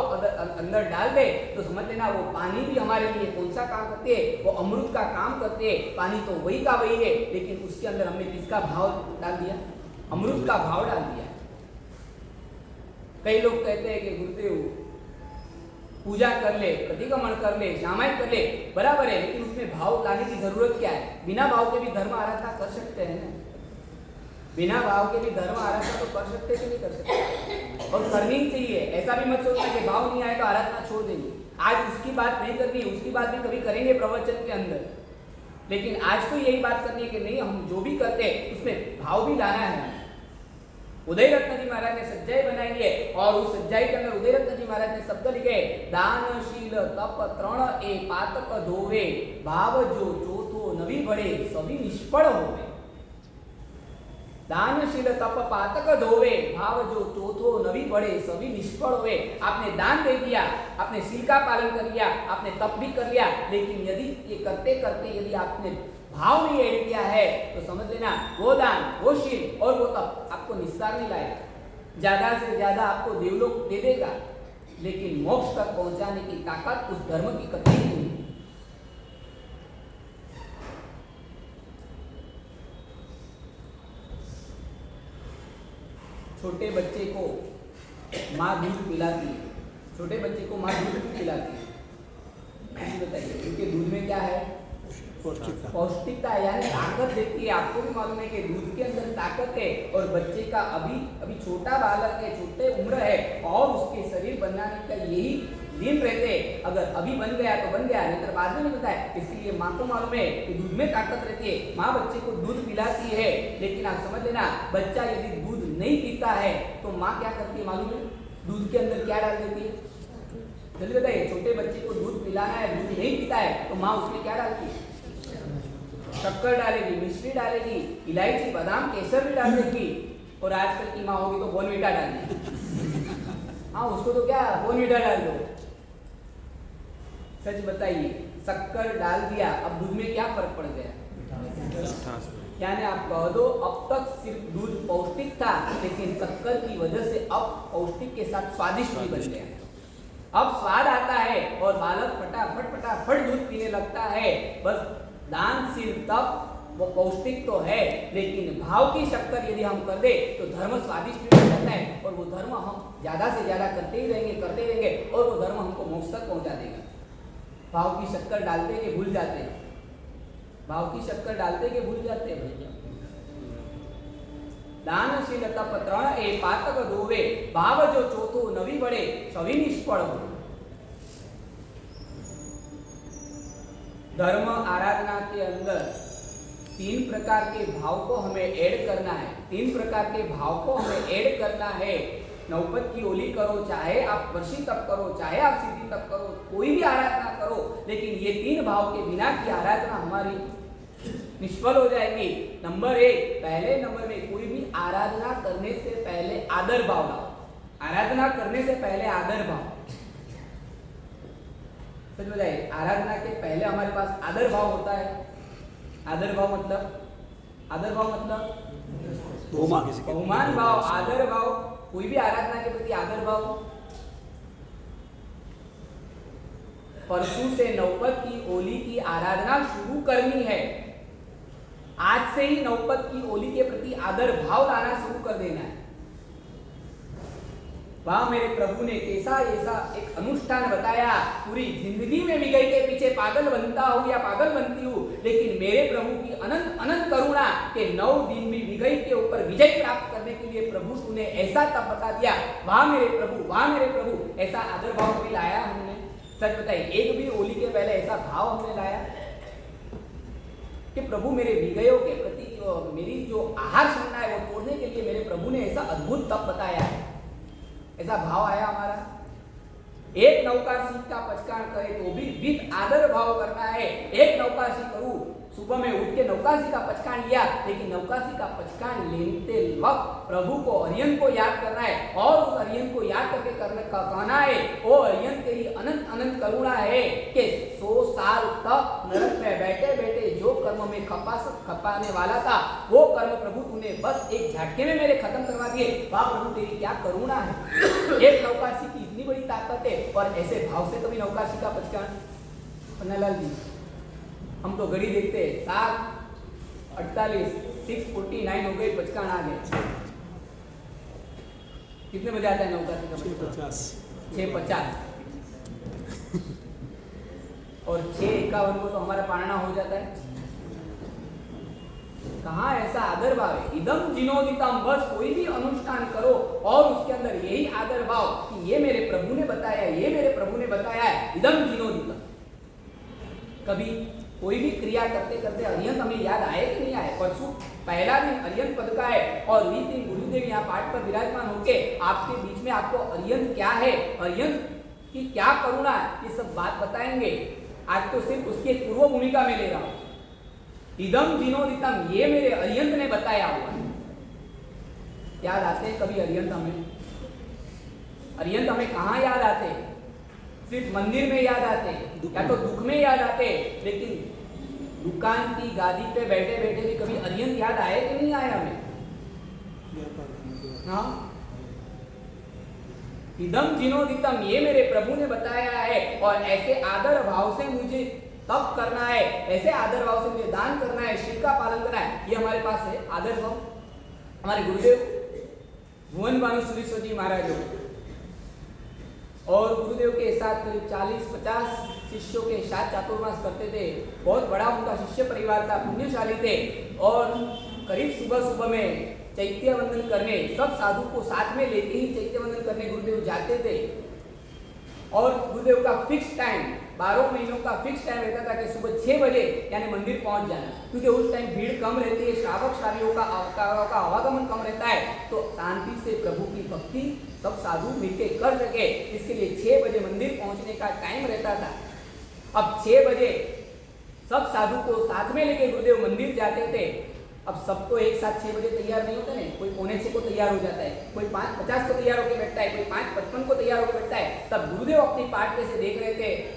C: अंदर डाल दे तो समझ लेना वो पानी भी हमारे लिए कौन सा काम करते है, वो अमृत का काम करते हैं। पानी तो वही का वही है, लेकिन उसके अंदर हमने किसका भाव डाल दिया? अमृत का भाव डाल दिया। कई लोग कहते हैं कि गुरुदेव पूजा कर ले, प्रतिक्रमण कर ले, सामायिक कर ले, बराबर है, लेकिन उसमें भाव लाने की जरूरत क्या है? बिना भाव के भी धर्म आराधना कर सकते हैं ना, बिना भाव के भी धर्म आराधना तो कर सकते कि नहीं कर सकते, और करनी ही चाहिए। ऐसा भी मत सोचना कि भाव नहीं आए तो आराधना छोड़ देंगे। आज उसकी बात नहीं करनी, उसकी बात भी कभी करेंगे प्रवचन के अंदर, लेकिन आज तो यही बात करनी है कि नहीं, हम जो भी करते हैं उसमें भाव भी लाना है। उदय रत्न जी महाराज ने सज्जाई बनाई है, और उस सज्जाई के अंदर उदय रत्न जी महाराज ने शब्द लिखे, दानशील तप त्रण ए पातक धोवे, भाव जो चौथो नवी बढ़े सभी निष्फल होवे। दानशील तप पातक धोवे, भाव जो चौथो नवी बढ़े सभी निष्फल हुए। आपने दान दे दिया, आपने शील का पालन कर लिया, आपने तप भी कर लिया, लेकिन यदि ये करते करते यदि आपने भाव नहीं ऐड किया है तो समझ लेना वो दान, वो शील और वो तप आपको निस्तार नहीं लाएगा। ज्यादा से ज्यादा आपको देवलोक दे देगा, लेकिन मोक्ष तक पहुंचाने की ताकत उस धर्म की कतई नहीं है। छोटे बच्चे को माँ दूध पिलाती है, छोटे बच्चे को माँ दूध पिलाती है, बताइए क्योंकि दूध में क्या है? पौष्टिकता है, यानी ताकत देती है। आपको भी मालूम है कि दूध के अंदर ताकत है, और बच्चे का अभी छोटा बालक है, छोटे उम्र है, और उसके शरीर बनाने का यही दिन रहते हैं। अगर अभी बन गया तो बन गया, नहीं तो बाद में नहीं बनता है। इसलिए माँ को मालूम है कि दूध में ताकत रहती है, माँ बच्चे को दूध पिलाती है। लेकिन आप समझ लेना, बच्चा यदि दूध नहीं पीता है तो माँ क्या करती है मालूम है? दूध के अंदर क्या डाल देती है? जल्दी बताइए। छोटे बच्चे को दूध पिलाना है, दूध नहीं पीता है तो माँ उसमें क्या डालती है? शक्कर डालेगी, मिश्री डालेगी, इलायची, बादाम, केसर भी डाल देगी, और आजकल की माँ होगी तो बोर्नविटा डाल देगी। हाँ, उसको तो क्या बोर्नविटा डाल दो। सच बताइए, शक्कर डाल दिया, अब दूध में क्या फर्क पड़ गया? यानी आप कह दो अब तक सिर्फ दूध पौष्टिक था, लेकिन शक्कर की वजह से अब पौष्टिक के साथ स्वादिष्ट भी बन गया। अब स्वाद आता है और बालक फटाफट दूध पीने लगता है। बस दानशील तप वो पौष्टिक तो है, लेकिन भाव की शक्कर यदि हम कर दे तो धर्म स्वादिष्ट भी बन जाता है, और वो धर्म हम ज्यादा से ज्यादा करते ही रहेंगे, और वो धर्म हमको मोक्ष तक पहुंचा देगा। भाव की शक्कर डालते के भूल जाते हैं, भाव की शक्कर डालते के भूल जाते हैं भैया। दानशील तप त्रण ए पातक धोवे, भाव जो चौथो नवी बढ़े सभी निष्फल हो। धर्म आराधना के अंदर 3 प्रकार के भाव को हमें ऐड करना है। 3 प्रकार के भाव को हमें ऐड करना है। नौपत की ओली करो, चाहे आप वर्षी तप करो, चाहे आप सिद्धि तप करो, कोई भी आराधना करो, लेकिन ये 3 भाव के बिना की आराधना हमारी निष्फल हो जाएगी। नंबर 1, पहले नंबर में कोई भी आराधना करने से पहले आदर भाव लाओ। आराधना करने से पहले आदर भाव। सच बताइए, आराधना के पहले हमारे पास आदर भाव होता है। आदर भाव मतलब बहुमान भाव, आदर भाव। कोई भी आराधना के प्रति आदर भाव। परसों से नौपत की ओली की आराधना शुरू करनी है। आज से ही नौपत की ओली के प्रति आदर भाव लाना शुरू कर देना है। वहां मेरे प्रभु ने कैसा ऐसा एक अनुष्ठान बताया। पूरी जिंदगी में विजय के पीछे पागल बनता हूँ या पागल बनती हूँ, लेकिन मेरे प्रभु की अनंत अनंत करुणा के 9 दिन भी विजय के ऊपर विजय प्राप्त करने के लिए प्रभु तूने ऐसा तब बता दिया। वहां मेरे प्रभु, ऐसा आदर भाव भी लाया हमने। सच बताइए, एक भी होली के पहले ऐसा भाव हमने लाया कि प्रभु मेरे विजयों के प्रति मेरी जो आहार संज्ञा है वो तोड़ने के लिए मेरे प्रभु ने ऐसा अद्भुत तप बताया है। ऐसा भाव आया हमारा। एक नौकार सीख का पचकार करे तो भी विद आदर भाव करना है। एक नौकार सीख करूं सुबह में उठ के नौकासी का पचकान लिया, लेकिन नौकासी का पचकान लेते वक्त प्रभु को अरियन को याद करना है और उस अरियन को याद करके करने का कहना है, ओ अरियन तेरी अनंत अनंत करुणा है कि 100 साल तक नरक में बैठे बैठे जो कर्म में खपाने वाला था वो कर्म प्रभु तूने बस एक झटके में मेरे खत्म करवा दिए। वाह प्रभु तेरी क्या करुणा है। एक नौकासी की इतनी बड़ी ताकत है और ऐसे भाव से कभी नौकासी का पचकान। पन्नालाल जी, हम तो घड़ी देखते हैं 7:48 6:49 हो गई, पचकान आ गए। कितने बजे आता है नौकासी का पचकान? 6:50 और 6:51 को तो हमारा पारणा हो जाता है। कहाँ ऐसा आदर भाव है। इदम जिनोदितम, बस कोई भी अनुष्ठान करो और उसके अंदर यही आदर भाव कि ये मेरे प्रभु ने बताया, ये मेरे प्रभु ने बताया है। इदम जिनोदितम। कभी कोई भी क्रिया करते करते अरियंत हमें याद आए कि नहीं आए। परसों पहला दिन अरियंत पद का है और 20 दिन गुरुदेव यहाँ पाठ पर विराजमान होके आपके बीच में आपको अरियंत क्या है, अरियंत की क्या करुणा है, ये सब बात बताएंगे। आज तो सिर्फ उसकी एक पूर्व भूमिका में ले रहा हूं। इदम जिनोदितम, ये मेरे अरियंत ने बताया हुआ है। याद आते हैं कभी अरियंत हमें? अरियंत हमें कहाँ याद आते हैं? सिर्फ मंदिर में याद आते हैं या तो दुख में याद आते हैं, लेकिन दुकान की गादी पे बैठे बैठे भी कभी अरियंत याद आए कि नहीं आए हमें? हाँ, इदम जिनोदितम, ये मेरे प्रभु ने बताया है और ऐसे आदर भाव से मुझे तप करना है, ऐसे आदर भाव से मुझे दान करना है, शिव का पालन करना है। ये हमारे पास है आदर भाव। हमारे गुरुदेव भुवन भानु सुरेश्वर जी महाराज और गुरुदेव के साथ करीब 40-50 शिष्यों के साथ चातुर्मास करते थे। बहुत बड़ा उनका शिष्य परिवार था, पुण्यशाली थे और करीब सुबह सुबह में चैत्य वंदन करने, सब साधु को साथ में लेके ही चैत्य वंदन करने गुरुदेव जाते थे। और गुरुदेव का फिक्स टाइम 12 महीनों का फिक्स टाइम रहता था कि सुबह 6 बजे यानी मंदिर पहुंच जाना, क्योंकि उस टाइम भीड़ कम रहती है, श्रावक श्रावियों का आवागमन कम रहता है, तो शांति से प्रभु की भक्ति सब साधु मिलकर कर सके, इसके लिए 6 बजे मंदिर पहुंचने का टाइम रहता था। अब 6 बजे सब साधु को साथ में लेके गुरुदेव मंदिर जाते थे। अब सबको एक साथ 6 बजे तैयार नहीं होता ना, कोई 5:45 को तैयार हो जाता है, कोई 5:50 को तैयार होकर बैठता है, कोई 5:55 को तैयार होकर बैठता है। तब गुरुदेव अपनी पाठ पे से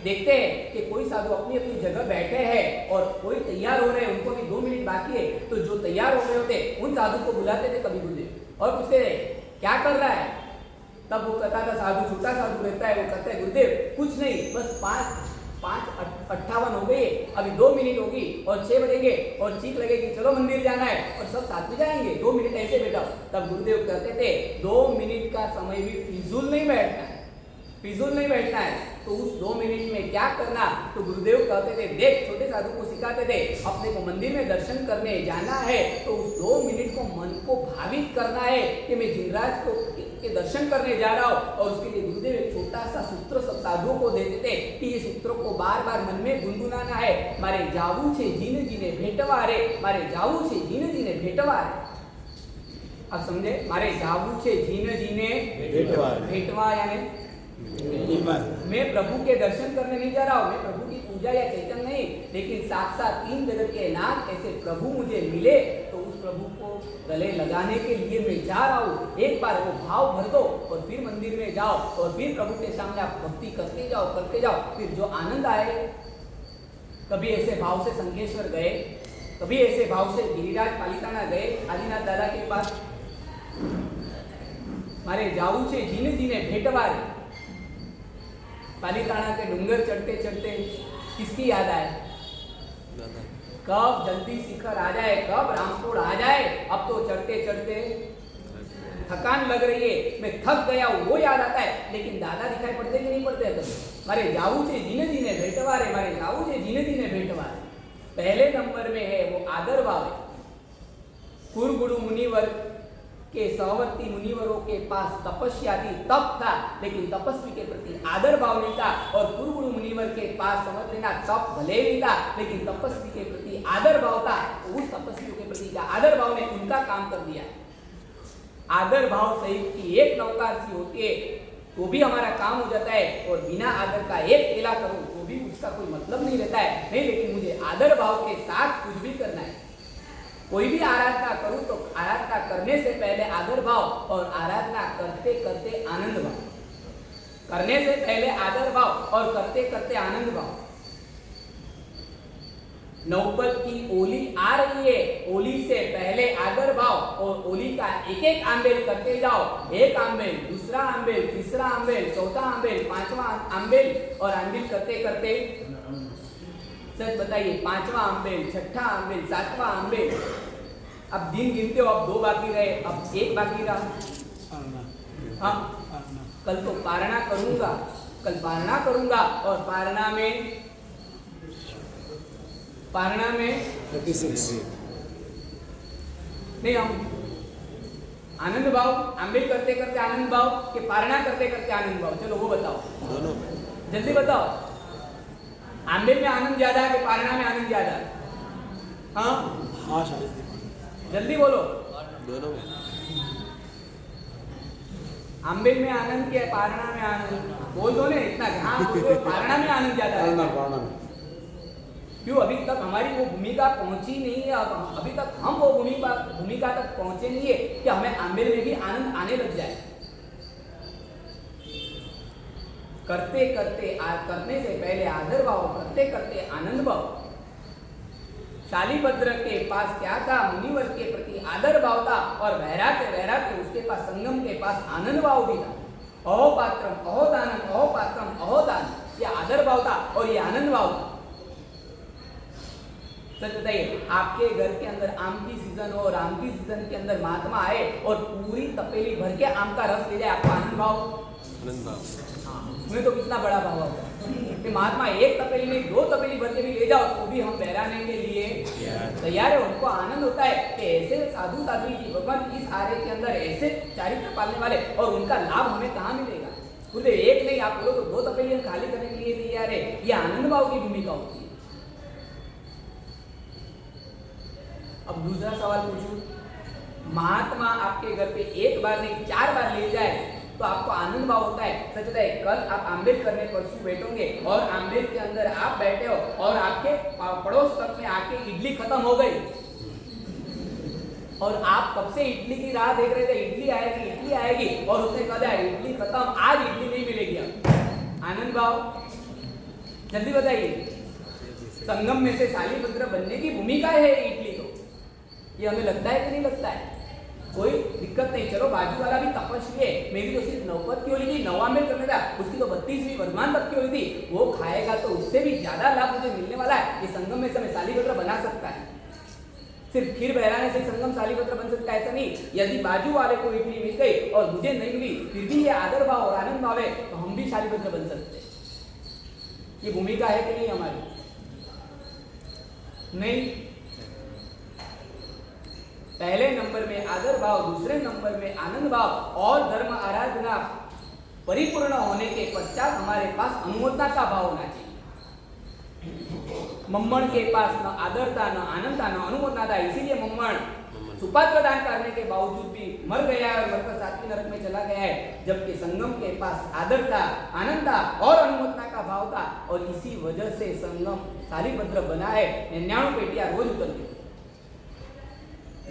C: देखते हैं कि कोई साधु अपनी अपनी जगह बैठे हैं और कोई तैयार हो रहे हैं, उनको भी 2 मिनट बाकी है, तो जो तैयार हो रहे होते उन साधु को बुलाते थे कभी गुरुदेव और पूछते थे क्या कर रहा है। तब वो कहता था, साधु छोटा साधु रहता है, वो कहता है गुरुदेव कुछ नहीं, बस 5:58 हो गई, अभी 2 मिनट होगी और 6 बजेंगे और चीख लगेगी चलो मंदिर जाना है और सब साथ में जाएंगे, 2 मिनट ऐसे बैठा। तब गुरुदेव कहते थे 2 मिनट का समय भी फिजूल नहीं बैठना है, फिजूल नहीं बैठना है। तो उस 2 मिनट में क्या करना, तो गुरुदेव कहते थे देख, छोटे साधु को सिखाते थे अपने को मंदिर में दर्शन करने जाना है तो उस 2 मिनट को मन को भावित करना है कि मैं जिनराज को के दर्शन करने जा रहा हूँ। और उसके लिए गुरुदेव एक छोटा सा सूत्र सब साधुओं को देते थे कि ये सूत्रों को बार बार मन में गुनगुनाना है। मारे जावू छे जीने जीने भेटवा रे, मारे जावू छे जीने जीने भेटवा रे। अब समझे, मारे जावू छे जीने जीने भेटवा यानी मैं प्रभु के दर्शन करने नहीं जा रहा हूँ, मैं प्रभु की पूजा या चैतन्य नहीं, लेकिन साक्षात 3 जगत के नाथ ऐसे प्रभु मुझे मिले तो उस प्रभु को गले लगाने के लिए मैं जा रहा हूँ। एक बार वो भाव भर दो और फिर मंदिर में जाओ और फिर प्रभु के सामने आप भक्ति करते जाओ, फिर जो आनंद आए। कभी ऐसे भाव से संकेश्वर गए, कभी ऐसे भाव से गिरिराज पालिताना गए, आदिनाथ दादा के पास, मारे जाऊ छे जीने जीने भेटवा रे। पालिताना के डूंगर चढ़ते चढ़ते किसकी याद आए, कब जल्दी शिखर आ जाए, कब रामपुर आ जाए। अब तो चढ़ते चढ़ते थकान लग रही है, मैं थक गया हूँ, वो याद आता है, लेकिन दादा दिखाई पड़ते कि नहीं पड़ते? तो मारे जाऊ छे जीने जीने भेटवा रे, मारे जाऊ छे जीने जीने भेटवा रे। पहले नंबर में है वो आदर भाव है। कुरगुरु मुनिवर के सहवर्ती मुनिवरों के पास तपस्या थी, तप था, लेकिन तपस्वी के प्रति आदर भाव नहीं था। और कुरगुरु मुनिवर के पास समझ लेना तप भले नहीं था, लेकिन तपस्वी के प्रति आदर भाव था। उस तपस्वियों के प्रति का आदर भाव ने उनका काम कर दिया। आदर भाव सहित की एक नौकार सी होती है तो भी हमारा काम हो जाता है, और बिना आदर का एक केला करूं तो भी उसका कोई मतलब नहीं रहता है, नहीं, लेकिन मुझे आदर भाव के साथ कुछ भी करना है। कोई भी आराधना करूं तो आराधना करने से पहले आदर भाव और आराधना करते करते आनंद भाव, करने से पहले आदर भाव और करते करते आनंद भाव। नौबत की ओली आ रही है, ओली से पहले आदर भाव और ओली का एक एक आंबेल करते जाओ। एक आंबेल, दूसरा आंबेल, तीसरा आंबेल, चौथा आंबेल, पांचवा आंबेल और आंबेल करते करते, सच बताइए, पांचवा आंबेल, छठा आंबेल, सातवां आंबेल। अब दिन गिनते हो, अब 2 बाकी रहे, अब 1 बाकी रहा। हाँ, कल तो पारणा करूंगा, कल पारणा करूंगा और पारणा में
A: 36
C: नहीं, हम आनंद भाव आंबेल करते करते आनंद भाव के पारणा करते करते आनंद भाव, चलो वो बताओ,
B: दोनों
C: जल्दी बताओ। आंबेल में आनंद ज्यादा है कि पारणा में आनंद ज्यादा है? हाँ
A: हाँ शायद
C: जल्दी बोलो।
B: दोनों में
C: आंबेल में आनंद के पारणा में आनंद, बोल दो ने इतना। हाँ बोल दो, पारणा में आनंद ज्यादा है। क्यों? अभी तक हमारी वो भूमिका पहुंची नहीं है। अब अभी तक हम वो भूमिका तक पहुंचे नहीं है कि हमें आंबेल में भी आनंद आने लग जाए। करते करते करने से पहले आदर भाव, करते करते आनंद भाव। शालिभद्र के पास क्या था? मुनिवर के प्रति आदर भाव था और वैराग्य उसके पास, संगम के पास आनंद भाव भी था। अहो पात्रम अहो दानम, अहो पात्रम अहो दान, ये आदर भाव था और ये आनंद भाव था। सच बताइए, आपके घर के अंदर आम की सीजन हो और आम की सीजन के अंदर महात्मा आए और पूरी तपेली भर के आम का रस ले जाए, आपको आनंद भाव?
B: आनंद भाव।
C: हाँ, उसमें तो कितना बड़ा भाव होगा कि महात्मा 1 तपेली में 2 तपेली भर के भी ले जाओ तो भी हम बहराने के लिए तैयार है। उनको आनंद होता है कि ऐसे साधु साध्वी जी भगवान इस आर्य के अंदर ऐसे चारित्र पालने वाले, और उनका लाभ हमें कहाँ मिलेगा? बोले 1 नहीं, आप बोलो तो 2 तपेली हम खाली करने के लिए तैयार है। ये आनंद भाव की भूमिका होती है। अब दूसरा सवाल पूछूं, महात्मा आपके घर पे 1 बार नहीं 4 बार ले जाए तो आपको आनंद भाव होता है? सच है, कल आप आंबेल करने परसों बैठोगे और आंबेल के अंदर आप बैठे हो और आपके पड़ोस तक में आके इडली खत्म हो गई और आप कब से इडली की राह देख रहे थे, इडली आएगी और उसने कहा जाए इडली खत्म, आज इडली नहीं मिलेगी। अब आनंद भाव, जल्दी बताइए। संगम में से शालिभद्र बनने की भूमिका है इडली, तो ये हमें लगता है कि नहीं लगता है? कोई दिक्कत नहीं। चलो बाजू वाला भी तपस्वी है, मेरी तो सिर्फ नौबत की होली थी, 9 आंबेल करने था, उसकी तो 32वीं वर्धमान तक की होली थी, वो खाएगा तो उससे भी ज्यादा लाभ मुझे मिलने वाला है। ये संगम में समय शालिभद्र बना सकता है। सिर्फ खीर बहराने से संगम शालिभद्र बन सकता है ऐसा नहीं। यदि बाजू वाले को इडली मिल गई और मुझे नहीं मिली, फिर भी ये आदर भाव और आनंद भाव है, तो हम भी शालिभद्र बन सकते हैं। ये भूमिका है कि नहीं हमारी? नहीं। पहले नंबर में आदर भाव, दूसरे नंबर में आनंद भाव और धर्म आराधना परिपूर्ण होने के पश्चात हमारे पास अनुमोदना का भाव होना चाहिए। मम्मण के पास न आदर था, न आनंद था, न अनुमोदना था, इसीलिए मम्मण सुपात्र दान करने के बावजूद भी मर गया है और मरकर 7वीं नरक में चला गया है। जबकि संगम के पास आदर था, आनंद था और अनुमोदना का भाव था और इसी वजह से संगम शालिभद्र बना है। 99 पेटियां रोज उतरती।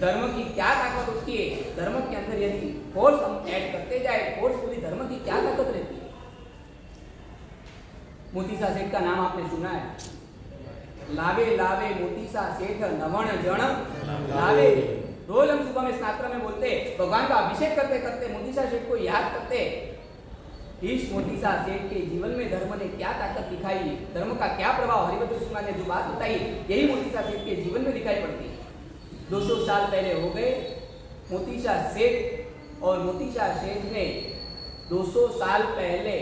C: धर्म की क्या ताकत होती है? धर्म के अंदर यदि फोर्स हम ऐड करते जाए, फोर्सफुली, धर्म की क्या ताकत रहती है? मोतीसा सेठ का नाम आपने सुना है? लावे लावे मोतीसा सेठ नवण जण लावे। रोज हम सुबह में स्नात्र में बोलते, भगवान का अभिषेक करते करते मोतीसा सेठ को याद करते। इस मोतीसा सेठ के जीवन में धर्म ने क्या ताकत दिखाई है, धर्म का क्या प्रभाव, हरिभद्र सिंह ने जो बात बताई, यही मोतीसा सेठ के जीवन में दिखाई पड़ती है। 200 साल पहले हो गए मोतीसा सेठ, और मोतीसा सेठ ने 200 साल पहले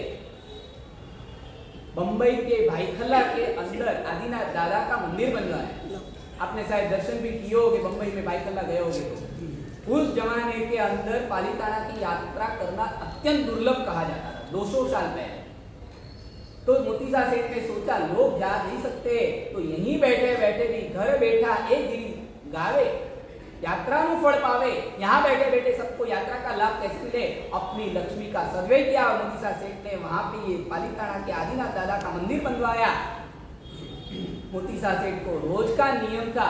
C: बंबई के भाईखला के अंदर आदिनाथ दादा का मंदिर बनवाया। आपने शायद दर्शन भी किए होंगे, बंबई में भाईखला गए होंगे तो। उस जमाने के अंदर पालिताना की यात्रा करना अत्यंत दुर्लभ कहा जाता था, 200 साल पहले। तो मोतीसा सेठ ने सोचा लोग जा नहीं सकते तो यहीं बैठे बैठे भी घर बैठा एक गिरी गावे यात्राનું ફળ પાવે, यहाँ बैठे बैठे सबको यात्रा का लाभ कैसे मिले, अपनी लक्ष्मी का सदुपयोग किया। और मोतीसा सेठ ने वहां पे ये पालीताना के आदिनाथ दादा का मंदिर बनवाया। मोतीसा सेठ को रोज का नियम था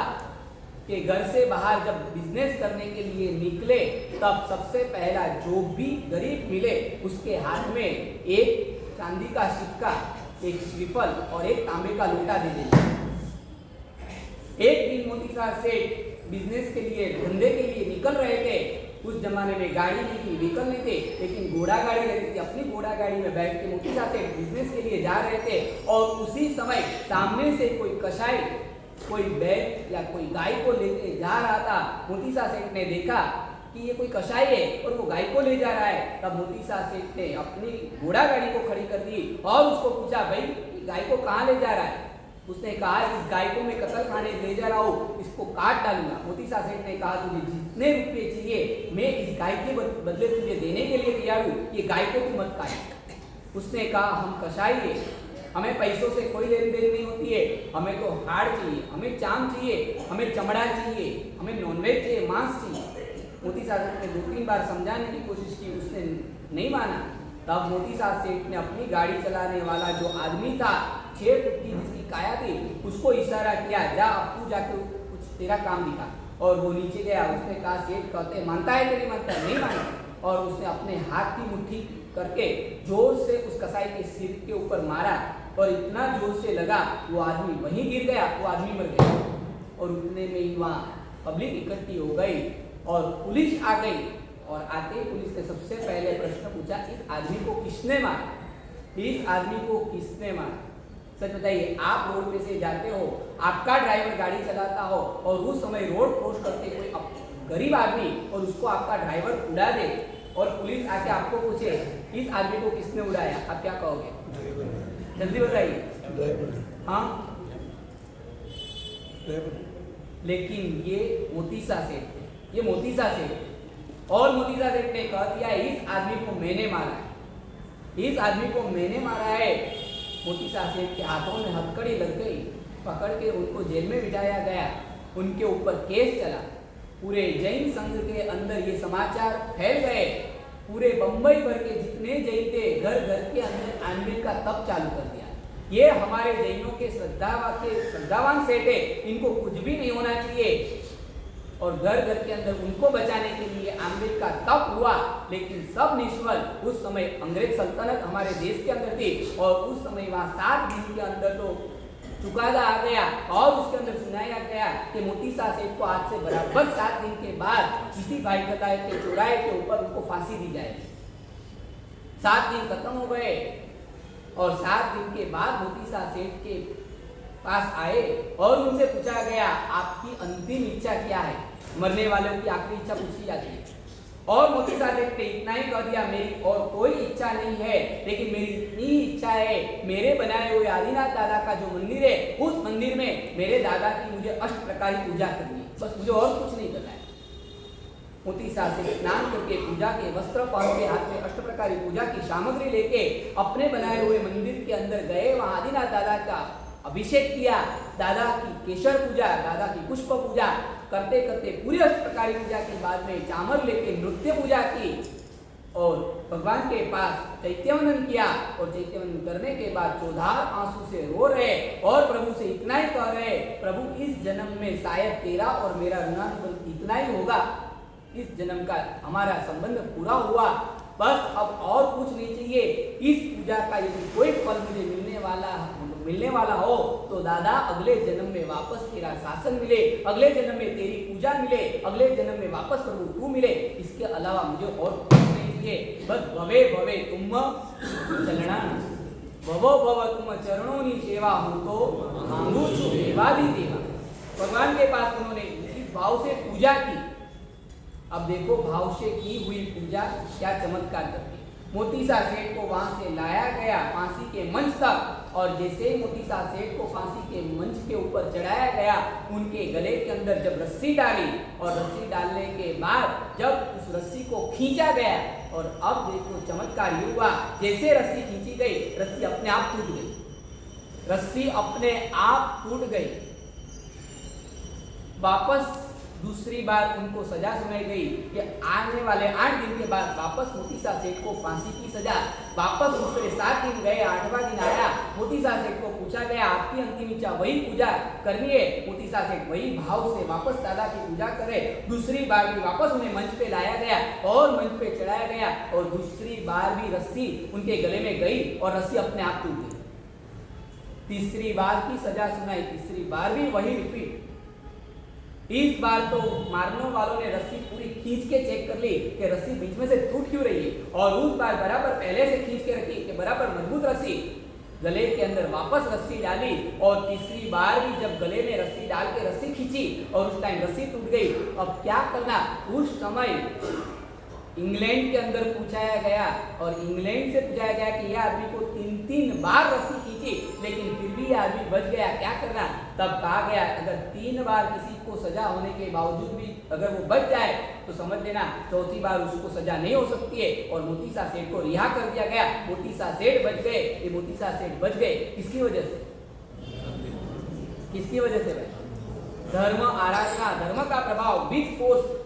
C: कि घर से बाहर जब बिजनेस करने के लिए निकले तब सबसे पहला जो भी गरीब मिले उसके हाथ में एक चांदी का सिक्का, एक श्रीफल और एक तांबे का लोटा दे देते। एक दिन मोतीसा सेठ बिजनेस के लिए, धंधे के लिए निकल रहे थे। उस जमाने में गाड़ी नहीं थी, व्हीकल नहीं थे, लेकिन घोड़ा गाड़ी रहती थी। अपनी घोड़ा गाड़ी में बैठ के मोतीसा सेठ बिजनेस के लिए जा रहे थे और उसी समय सामने से कोई कसाई कोई बैल या कोई गाय को लेके जा रहा था। मोतीसा सेठ ने देखा कि ये कोई कसाई है और वो गाय को ले जा रहा है। तब मोतीसा सेठ ने अपनी घोड़ा गाड़ी को खड़ी कर दी और उसको पूछा, भाई गाय को कहाँ ले जा रहा है? उसने कहा, इस गाय को मैं कत्ल खाने ले जा रहा हूँ, इसको काट डालूंगा। मोतीसा सेठ ने कहा, तुझे जितने रुपये चाहिए मैं इस गाय के बदले तुझे देने के लिए तैयार हूँ, ये गाय को तू मत काट। उसने कहा, हम कसाई है, हमें पैसों से कोई लेन देन नहीं होती है, हमें तो हाड़ चाहिए, हमें चाम चाहिए, हमें चमड़ा चाहिए, हमें नॉनवेज चाहिए, मांस चाहिए। मोतीसा सेठ ने 2-3 बार समझाने की कोशिश की, उसने नहीं माना। तब मोतीसा सेठ ने अपनी गाड़ी चलाने वाला जो आदमी था, 6 फुट की जिसकी काया थी, उसको इशारा किया, जा अब तू जाके कुछ तेरा काम दिखा। और वो नीचे गया। उसने कहा, सेठ कहते मानता है कि नहीं मानता? नहीं माना। और उसने अपने हाथ की मुट्ठी करके जोर से उस कसाई के सिर के ऊपर मारा और इतना जोर से लगा वो आदमी वहीं गिर गया, वो आदमी मर गया। और उतने में ही वहाँ पब्लिक इकट्ठी हो गई और पुलिस आ गई। और आते ही पुलिस ने सबसे पहले प्रश्न पूछा, इस आदमी को किसने मारा? इस आदमी को किसने मारा? सच बताइए, आप रोड पे से जाते हो, आपका ड्राइवर गाड़ी चलाता हो और उस समय रोड क्रॉस करते कोई गरीब आदमी और उसको आपका ड्राइवर उड़ा दे और पुलिस आके आपको पूछे, इस आदमी को किसने उड़ाया, आप क्या कहोगे? जल्दी बताइए। हाँ, लेकिन ये मोतीसा सेठ थे, ये मोतीसा सेठ। और मोतीसा सेठ ने कह दिया, इस आदमी को मैंने मारा है, इस आदमी को मैंने मारा है। मोतीसा सेठ के हाथों में हथकड़ी लग गई, पकड़ के उनको जेल में बिठाया गया। उनके ऊपर केस चला। पूरे जैन संघ के अंदर ये समाचार फैल गए। पूरे बंबई भर के जितने जैन थे, घर घर के अंदर आंबेडकर का तप चालू कर दिया। ये हमारे जैनों के श्रद्धावान सेठ है, इनको कुछ भी नहीं होना चाहिए। और घर घर के अंदर उनको बचाने के लिए आंबेडकर का तप हुआ, लेकिन सब निष्फल। उस समय अंग्रेज सल्तनत हमारे देश के अंदर थी और उस समय वहाँ 7 दिन के अंदर तो चुकादा आ गया और उसके अंदर सुनाया गया कि मोतीसा सेठ को आज से बराबर 7 दिन के बाद किसी भाई कताई के चौराहे के ऊपर उनको फांसी दी जाएगी। 7 दिन खत्म हो गए और 7 दिन के बाद मोतीसा सेठ के पास आए और उनसे पूछा गया, आपकी अंतिम इच्छा क्या है? मरने वालों की आखिरी इच्छा पूछी जाती है। और मोतीसा सेठ ने इतना ही कह दिया, मेरी और कोई इच्छा नहीं है, लेकिन मेरी इतनी इच्छा है, मेरे बनाए हुए आदिनाथ दादा का जो मंदिर है, उस मंदिर में मेरे दादा की मुझे अष्ट प्रकारी पूजा करनी है, बस मुझे और कुछ नहीं करना है। मोतीसा सेठ स्नान करके पूजा के वस्त्र पहन के हाथ में अष्ट प्रकारी पूजा की सामग्री लेके अपने बनाए हुए मंदिर के अंदर गए। वहाँ आदिनाथ दादा का अभिषेक किया, दादा की केशर पूजा, दादा की पुष्प पूजा करते करते पूरी अष्ट प्रकारी पूजा के बाद में चामर लेके नृत्य पूजा की और भगवान के पास चैत्यवंदन किया। और चैत्यवंदन करने के बाद चौधार आंसू से रो रहे और प्रभु से इतना ही कह रहे, प्रभु इस जन्म में शायद तेरा और मेरा ऋणानुबंध इतना ही होगा, इस जन्म का हमारा संबंध पूरा हुआ, बस अब और कुछ नहीं चाहिए। इस पूजा का यदि कोई फल मुझे मिलने वाला हो तो दादा अगले जन्म में वापस तेरा शासन मिले, अगले जन्म में तेरी पूजा मिले, अगले जन्म में वापस प्रभु तू मिले, इसके अलावा मुझे और कुछ नहीं चाहिए। बस भवे भवे तुम चलना, भवो भव तुम चरणों की सेवा हूँ तो मांगू छु देवादि देवा। भगवान के पास उन्होंने इस भाव से पूजा की। अब देखो भाव से की हुई पूजा क्या चमत्कार करती है। मोतीसा सेठ को वहां से लाया गया फांसी के मंच तक और जैसे ही मोतीसा सेठ को फांसी के मंच के ऊपर चढ़ाया गया, उनके गले के अंदर जब रस्सी डाली और रस्सी डालने के बाद जब उस रस्सी को खींचा गया और अब देखो चमत्कार ये हुआ, जैसे रस्सी खींची गई रस्सी अपने आप टूट गई, रस्सी अपने आप टूट गई। वापस दूसरी बार उनको सजा सुनाई गई कि आने वाले 8 दिन के बाद वापस मोती शाह सेठ को फांसी की सजा। वापस दूसरे 7 दिन गए, 8वां दिन आया, मोती शाह सेठ को पूछा गया आपकी अंतिम इच्छा वही पूजा करनी है। मोती शाह सेठ वही भाव से वापस दादा की पूजा करे। दूसरी बार भी वापस उन्हें मंच पे लाया गया और मंच पे चढ़ाया गया और दूसरी बार भी रस्सी उनके गले में गई और रस्सी अपने आप टूट गई। तीसरी बार की सजा सुनाई, तीसरी बार भी वही रिपीट। इस बार तो मारने वालों ने रस्सी पूरी खींच के चेक कर ली कि रस्सी बीच में से टूट क्यों रही है, और उस बार बराबर पहले से खींच के रखी कि बराबर मजबूत रस्सी। गले के अंदर वापस रस्सी डाली और तीसरी बार भी जब गले में रस्सी डाल के रस्सी खींची और उस टाइम रस्सी टूट गई। अब क्या करना? उस समय इंग्लैंड के अंदर पूछाया गया और इंग्लैंड से पूछाया गया कि यह आदमी को 3 बार रस्सी खींची लेकिन फिर भी यह आदमी बच गया, क्या करना? तब कहा गया अगर 3 बार किसी को सजा होने के बावजूद भी अगर वो बच जाए तो समझ लेना चौथी बार उसको सजा नहीं हो सकती है। और मोती शाह सेठ को रिहा कर दिया गया। मोती शाह सेठ बच गए। ये मोती शाह सेठ बच गए किसकी वजह से? किसकी वजह से भाई? धर्म आराधना, धर्म का प्रभाव विद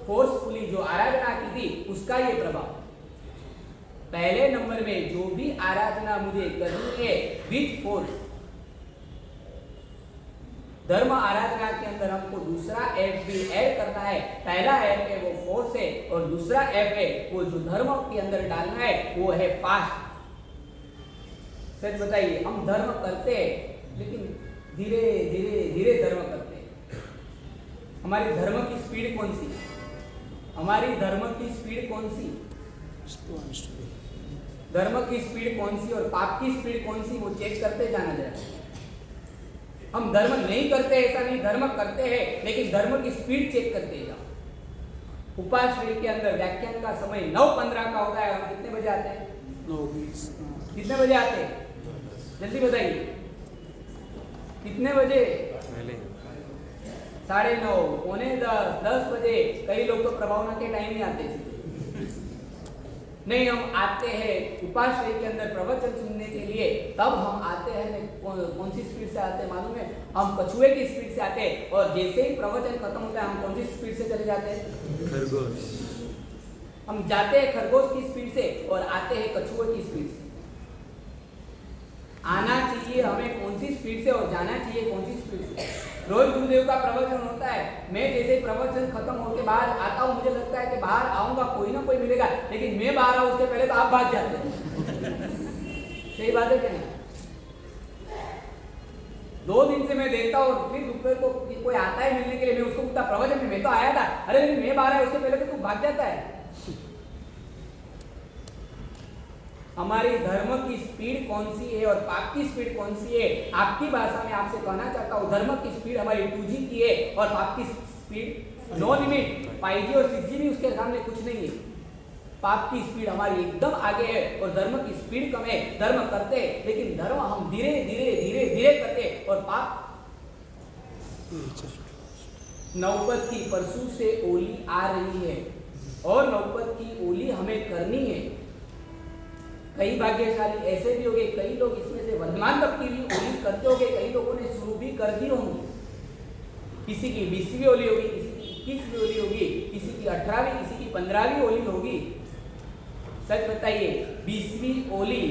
C: फोर्सफुली जो आराधना की थी उसका ये प्रभाव। पहले नंबर में जो भी आराधना मुझे करनी है विद फोर्स, धर्म आराधना के अंदर हमको दूसरा एफ भी ऐड करना है। पहला एफ है वो फोर्स है और दूसरा एफ है वो जो धर्म के अंदर डालना है वो है फास्ट। सच बताइए, हम धर्म करते हैं लेकिन धीरे धीरे धीरे धर्म करते हैं। हमारी धर्म की स्पीड कौन सी? हमारी धर्म की स्पीड कौन सी? धर्म की स्पीड कौन सी और पाप की स्पीड कौन सी, वो चेक करते जाना जरा। हम धर्म नहीं करते ऐसा नहीं, धर्म करते हैं लेकिन धर्म की स्पीड चेक करते जाओ। उपाश्रय के अंदर व्याख्यान का समय 9:15 का होता है। हम कितने बजे आते हैं?
D: 9:20।
C: कितने बजे आते हैं? जल्दी बताइए, कितने बजे? 9:30, 9:45, 10 बजे। कई लोग तो प्रभावना के टाइम ही आते थे। नहीं, हम आते हैं उपाश्रय के अंदर प्रवचन सुनने के लिए। तब हम आते हैं, कौन सी स्पीड से आते हैं मालूम है? हम कछुए की स्पीड से आते हैं और जैसे ही प्रवचन खत्म होता है हम कौन सी स्पीड से चले जाते हैं?
B: खरगोश।
C: हम जाते हैं खरगोश की स्पीड से और आते हैं कछुए की स्पीड से। आना चाहिए हमें कौन सी स्पीड से और जाना चाहिए कौन सी स्पीड से। रोज गुरुदेव का प्रवचन होता है, मैं जैसे प्रवचन खत्म होके बाहर आता हूँ, मुझे लगता है कि बाहर आऊंगा कोई ना कोई मिलेगा, लेकिन मैं बाहर आऊँ उसके पहले तो आप भाग जाते हैं। सही बात है क्या नहीं? 2 दिन से मैं देखता हूँ और फिर दोपहर को कोई आता है मिलने के लिए, मैं उसको पूछता प्रवचन में मैं तो आया था, अरे लेकिन मैं बाहर आया उसके पहले तो तू भाग जाता है। हमारी धर्म की स्पीड कौन सी है और पाप की स्पीड कौन सी है? आपकी भाषा में आपसे कहना चाहता हूँ, धर्म की स्पीड हमारी 2G की है और पाप की स्पीड नो लिमिट। 5G और 6G भी उसके सामने कुछ नहीं है। पाप की स्पीड हमारी एकदम आगे है और धर्म की स्पीड कम है। धर्म करते हैं लेकिन धर्म हम धीरे धीरे धीरे धीरे करते हैं और पाप। नौबत की परसों से ओली आ रही है और नौबत की ओली हमें करनी है। कई भाग्यशाली ऐसे भी होंगे, कई लोग इसमें से वर्तमान तक की भी ओली करते होंगे, कई लोगों ने शुरू भी कर दी होंगी। किसी की 20वीं ओली होगी, किसी की 21वीं ओली होगी, किसी की 18वीं, किसी की 15वीं ओली होगी। सच बताइए, 20वीं ओली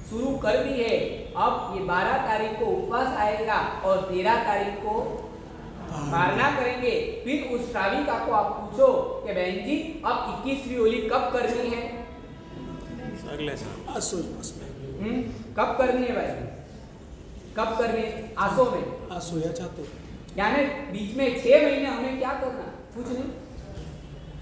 C: शुरू कर दी है। अब ये 12 तारीख को उपवास आएगा और 13 तारीख को मारना करेंगे। फिर उस श्राविका को आप पूछो कि बहन जी अब 21वीं ओली कब करनी है?
B: अगले साल
D: आसो में।
C: कब करनी है भाई? कब करनी है? आसो में।
D: आसो या चाहते
C: यानी बीच में 6 महीने हमें क्या करना? कुछ नहीं।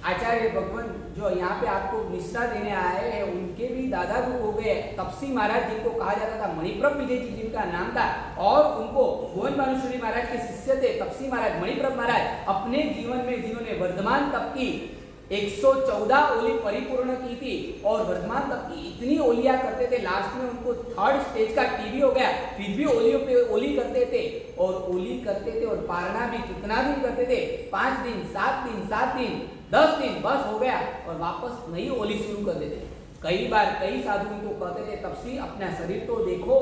C: आचार्य भगवान जो यहाँ पे आपको निष्ठा देने आए हैं उनके भी दादा गुरु हो गए तपसी महाराज, जिनको कहा जाता था मणिप्रभ विजय जी जिनका नाम था, और उनको गोविंद भानुश्री महाराज के शिष्य थे तपसी महाराज, मणिप्रभ महाराज। अपने जीवन में जिन्होंने वर्धमान तप की 114 ओली परिपूर्ण की थी और वर्धमान तप की इतनी ओलियां करते थे, लास्ट में उनको 3rd स्टेज का टीबी हो गया, फिर भी ओलियों पे ओली करते थे और ओली करते थे और पारना भी कितना दिन करते थे? 5 दिन, 7 दिन, 7 दिन, 10 दिन, बस हो गया और वापस नई ओली शुरू कर देते। कई बार कई साधु उनको कहते थे तपसी अपना शरीर तो देखो,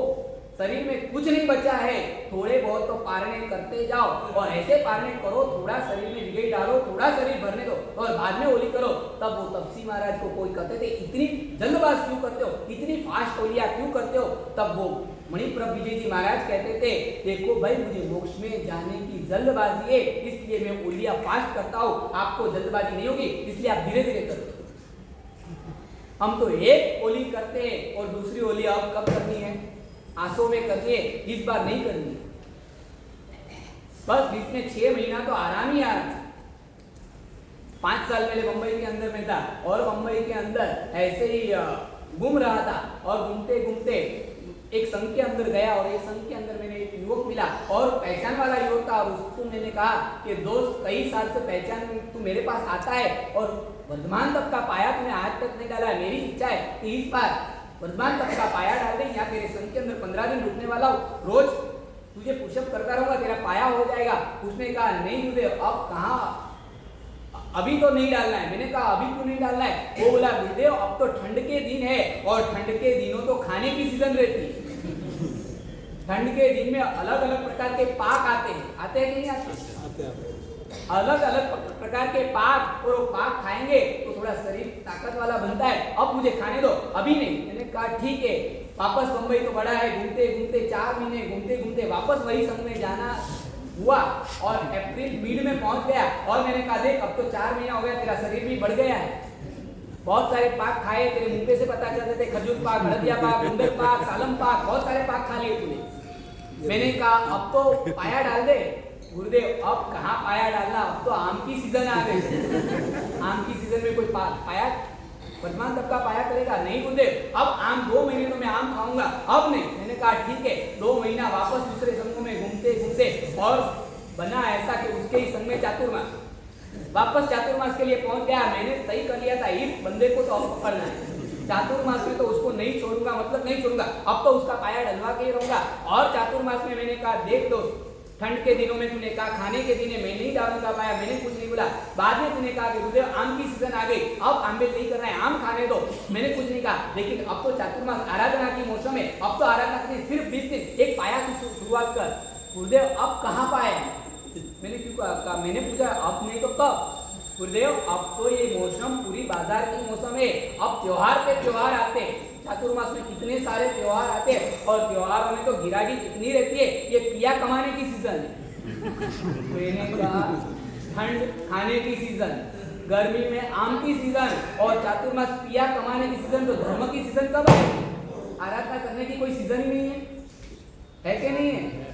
C: शरीर में कुछ नहीं बचा है, थोड़े बहुत तो पारने करते जाओ और ऐसे पारने करो, थोड़ा शरीर में विगड़ डालो, थोड़ा शरीर भरने दो और बाद में होली करो। तब वो तपसी महाराज को कोई कहते थे इतनी जल्दबाज क्यों करते हो, इतनी फास्ट होलियां क्यों करते हो। तब वो मणिप्रभ विजय जी महाराज कहते थे देखो भाई मुझे मोक्ष में जाने की जल्दबाजी है, इसलिए मैं होलियां फास्ट करता हूँ, आपको जल्दबाजी नहीं होगी इसलिए आप धीरे धीरे करो। हम तो एक होली करते हैं और दूसरी होली अब कब करनी है, आसों में करनी है, इस बार नहीं करनी। बस बीच में 6 महीना तो आराम ही आराम। 5 साल पहले मुंबई के अंदर में था और मुंबई के अंदर ऐसे ही घूम रहा था और घूमते घूमते एक संघ के अंदर गया और एक संघ के अंदर मैंने एक युवक मिला और पहचान वाला युवक था और उसको मैंने कहा कि दोस्त कई साल से पहचान तू मेरे पास आता है और वर्धमान तक का पाया तूने आज तक नहीं डाला, मेरी इच्छा है कि इस बार वर्धमान तक का पाया डाल दे, यहाँ तेरे संघ के अंदर 15 दिन रुकने वाला हूँ, रोज तुझे पुशअप करता रहूंगा, तेरा पाया हो जाएगा। उसने कहा नहीं गुरुदेव अब कहाँ, अभी तो नहीं डालना है। मैंने कहा अभी क्यों नहीं डालना है। वो बोला गुरुदेव अब तो ठंड के दिन है और ठंड के दिनों तो खाने की सीजन रहती है, ठंड के दिन में अलग अलग प्रकार के पाक आते हैं कि नहीं आते, अलग अलग प्रकार के पाक, और वो पाक खाएंगे तो थोड़ा शरीर ताकत वाला बनता है, अब मुझे खाने दो अभी नहीं। मैंने कहा ठीक है। वापस मुंबई तो बड़ा है, घूमते घूमते 4 महीने घूमते घूमते वापस वही संघ में जाना हुआ और अप्रैल मिड में पहुंच गया और मैंने कहा देख अब तो 4 महीना हो गया, तेरा शरीर भी बढ़ गया है, बहुत सारे पाक खाए, तेरे मुंह पे से पता चलते थे, खजूर पाक, हल्दिया पाक, गुंदर पाक, सालम पाक, बहुत सारे पाक खा लिए तूने। मैंने कहा अब तो पाया डाल दे। गुरुदेव अब कहाँ पाया डालना, अब तो आम की सीजन आ गई, आम की सीजन में कोई पाया वर्तमान तक का पाया करेगा नहीं गुरुदेव, अब आम 2 महीने तो मैं आम खाऊंगा, अब नहीं। मैंने कहा ठीक है। 2 महीना वापस दूसरे संघों में घूमते घूमते और बना ऐसा कि उसके ही संघ में चातुर्मास, वापस चातुर्मास के लिए पहुंच गया। मैंने तय कर लिया था इस बंदे को तो अब पकड़ना है, चातुर्मास में तो उसको नहीं छोड़ूंगा, मतलब नहीं छोड़ूंगा, अब तो उसका पाया डलवा के ही रहूंगा। और चातुर्मास में मैंने कहा देख दोस्त ठंड के दिनों में तूने कहा खाने के दिन मैं नहीं डालूंगा पाया, मैंने कुछ नहीं बोला। बाद में तूने कहा कि गुरुदेव आम की सीजन आ गई, अब आंबे नहीं करना है, आम खाने दो, मैंने कुछ नहीं कहा। लेकिन अब तो चातुर्मास आराधना की मौसम है, अब तो आराधना करनी, सिर्फ 20 दिन एक पाया की शुरुआत कर। गुरुदेव अब कहाँ पाया, मैंने क्यों कहा, मैंने पूछा अब नहीं तो कब। गुरुदेव अब तो ये मौसम पूरी बाजार की मौसम है, अब त्योहार पे त्योहार आते हैं, चातुर्मास में कितने सारे त्योहार आते हैं और त्योहारों में तो गिरागी कितनी रहती है, ये पिया कमाने की सीजन है। मैंने कहा ठंड खाने की सीजन, गर्मी में आम की सीजन और चातुर्मास पिया कमाने की सीजन, तो धर्म की सीजन कब है, आराधना करने की कोई सीजन ही नहीं है कि नहीं है।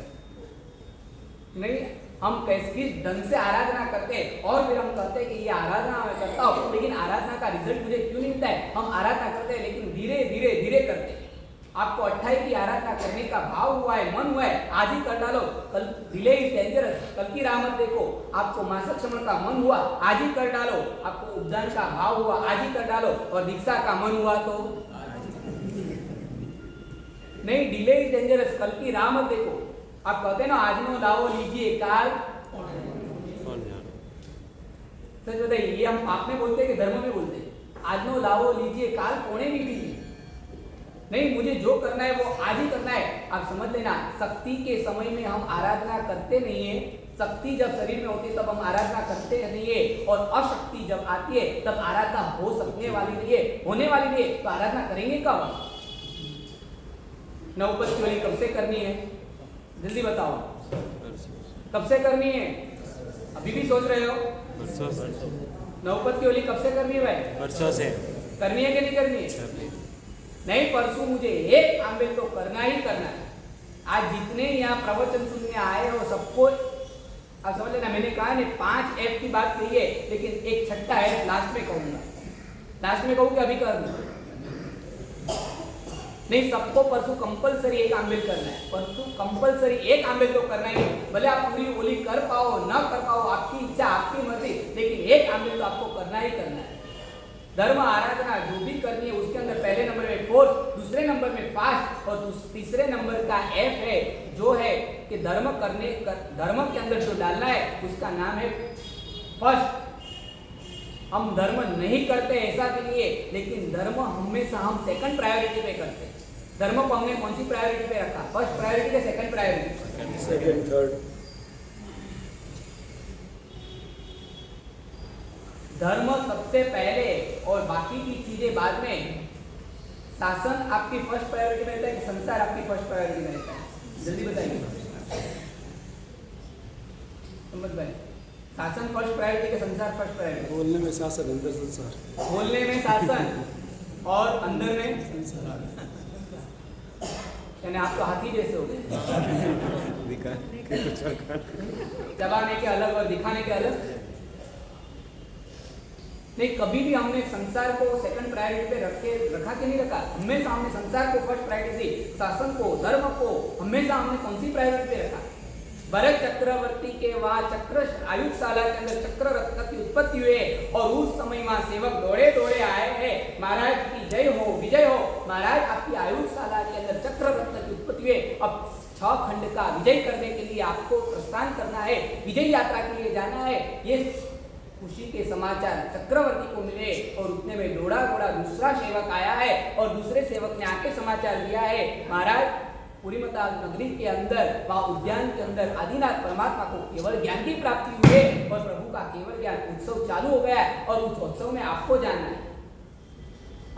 C: नहीं, हम किस ढंग से आराधना करते हैं और फिर हम कहते हैं कि ये आराधना मैं करता हूँ, लेकिन आराधना का रिजल्ट मुझे क्यों नहीं मिलता है। हम आराधना करते हैं लेकिन धीरे धीरे धीरे करते हैं। आपको 28 की आराधना करने का भाव हुआ है, मन हुआ है, आज ही कर डालो, कल डिले इज डेंजरस, कल की राह मत देखो। आपको मासिक श्रवण का मन हुआ, आज ही कर डालो। आपको उपदान का भाव हुआ, आज ही कर डालो। और दीक्षा का मन हुआ तो नहीं, डिले इज डेंजरस, कल की राह मत देखो। आप कहते हैं ना आज नो लाओ लीजिए काल सच बताइए, ये हम पाप में बोलते हैं कि धर्म में बोलते हैं। आज नो लाओ लीजिए काल कोने भी लीजिए, नहीं मुझे जो करना है वो आज ही करना है। आप समझ लेना, शक्ति के समय में हम आराधना करते नहीं है, शक्ति जब शरीर में होती है तब हम आराधना करते नहीं है, और अशक्ति जब आती है तब आराधना हो सकने वाली नहीं है, होने वाली नहीं है। तो आराधना करेंगे कब, नवपति वाली कब से करनी है, जल्दी बताओ, कब से करनी है, अभी भी सोच रहे हो, नवपति होली कब से करनी है भाई,
B: परसों से
C: करनी है कि नहीं करनी है, नहीं परसों मुझे एक आंबेल तो करना ही करना है। आज जितने यहाँ प्रवचन सुनने आए हो सबको आप समझ लेना, मैंने कहा नहीं 5 F की बात कही है, लेकिन एक छठा F लास्ट में कहूंगा, लास्ट में कहूँ कि अभी कर दूँ नहीं। सबको परसों कंपलसरी एक आंबेल करना है, परसों कंपलसरी एक आंबेल तो करना ही। भले आप पूरी होली कर पाओ ना कर पाओ, आपकी इच्छा आपकी मर्जी, लेकिन एक आंबेल तो आपको करना ही करना है। धर्म आराधना जो भी करनी है उसके अंदर पहले नंबर में फोर्स, दूसरे नंबर में फास्ट और तीसरे नंबर का F है, जो है कि धर्म के अंदर जो डालना है उसका नाम है फर्स्ट। हम धर्म नहीं करते ऐसा भी नहीं है, लेकिन धर्म हमेशा हम सेकंड प्रायोरिटी पे करते हैं। धर्म को हमने कौन सी प्रायोरिटी पे रखा? फर्स्ट प्रायोरिटी या सेकंड प्रायोरिटी?
D: Second, third.
C: धर्म सबसे पहले और बाकी की चीजें बाद में। शासन आपकी फर्स्ट प्रायोरिटी में रहता है कि संसार आपकी फर्स्ट प्रायोरिटी में रहता है? जल्दी बताइए समझ भाई। शासन फर्स्ट प्रायोरिटी के संसार फर्स्ट प्रायोरिटी?
D: बोलने में शासन, अंदर संसार।
C: बोलने में शासन और अंदर में
D: संसार।
C: यानी आप तो हाथी जैसे हो गए, चबाने के अलग और दिखाने के अलग नहीं। कभी भी हमने संसार को सेकंड प्रायोरिटी पे रखा कि नहीं रखा? हमेशा हमने संसार को फर्स्ट प्रायोरिटी दी, शासन को, धर्म को हमेशा हमने कौन सी प्रायोरिटी पे रखा? भरत चक्रवर्ती के वहां चक्र आयुधशाला के अंदर चक्र रत्न की उत्पत्ति हुई और उस समय वहां सेवक दौड़े दौड़े आए हैं, महाराज की जय हो, विजय हो, महाराज आपकी आयुधशाला के अंदर चक्र रत्न की उत्पत्ति हुई। अब 6 खंड का विजय करने के लिए आपको प्रस्थान करना है, विजय यात्रा के लिए जाना है। ये खुशी के समाचार चक्रवर्ती को मिले और उतने में दौड़ा दौड़ा दूसरा सेवक आया है और दूसरे सेवक ने आके समाचार दिया है, महाराज पुरीमता नगरी के अंदर वहाँ उद्यान के अंदर आदिनाथ परमात्मा को केवल ज्ञान की प्राप्ति हुई है और प्रभु का केवल ज्ञान उत्सव चालू हो गया है और उस उत्सव में आपको जाना है।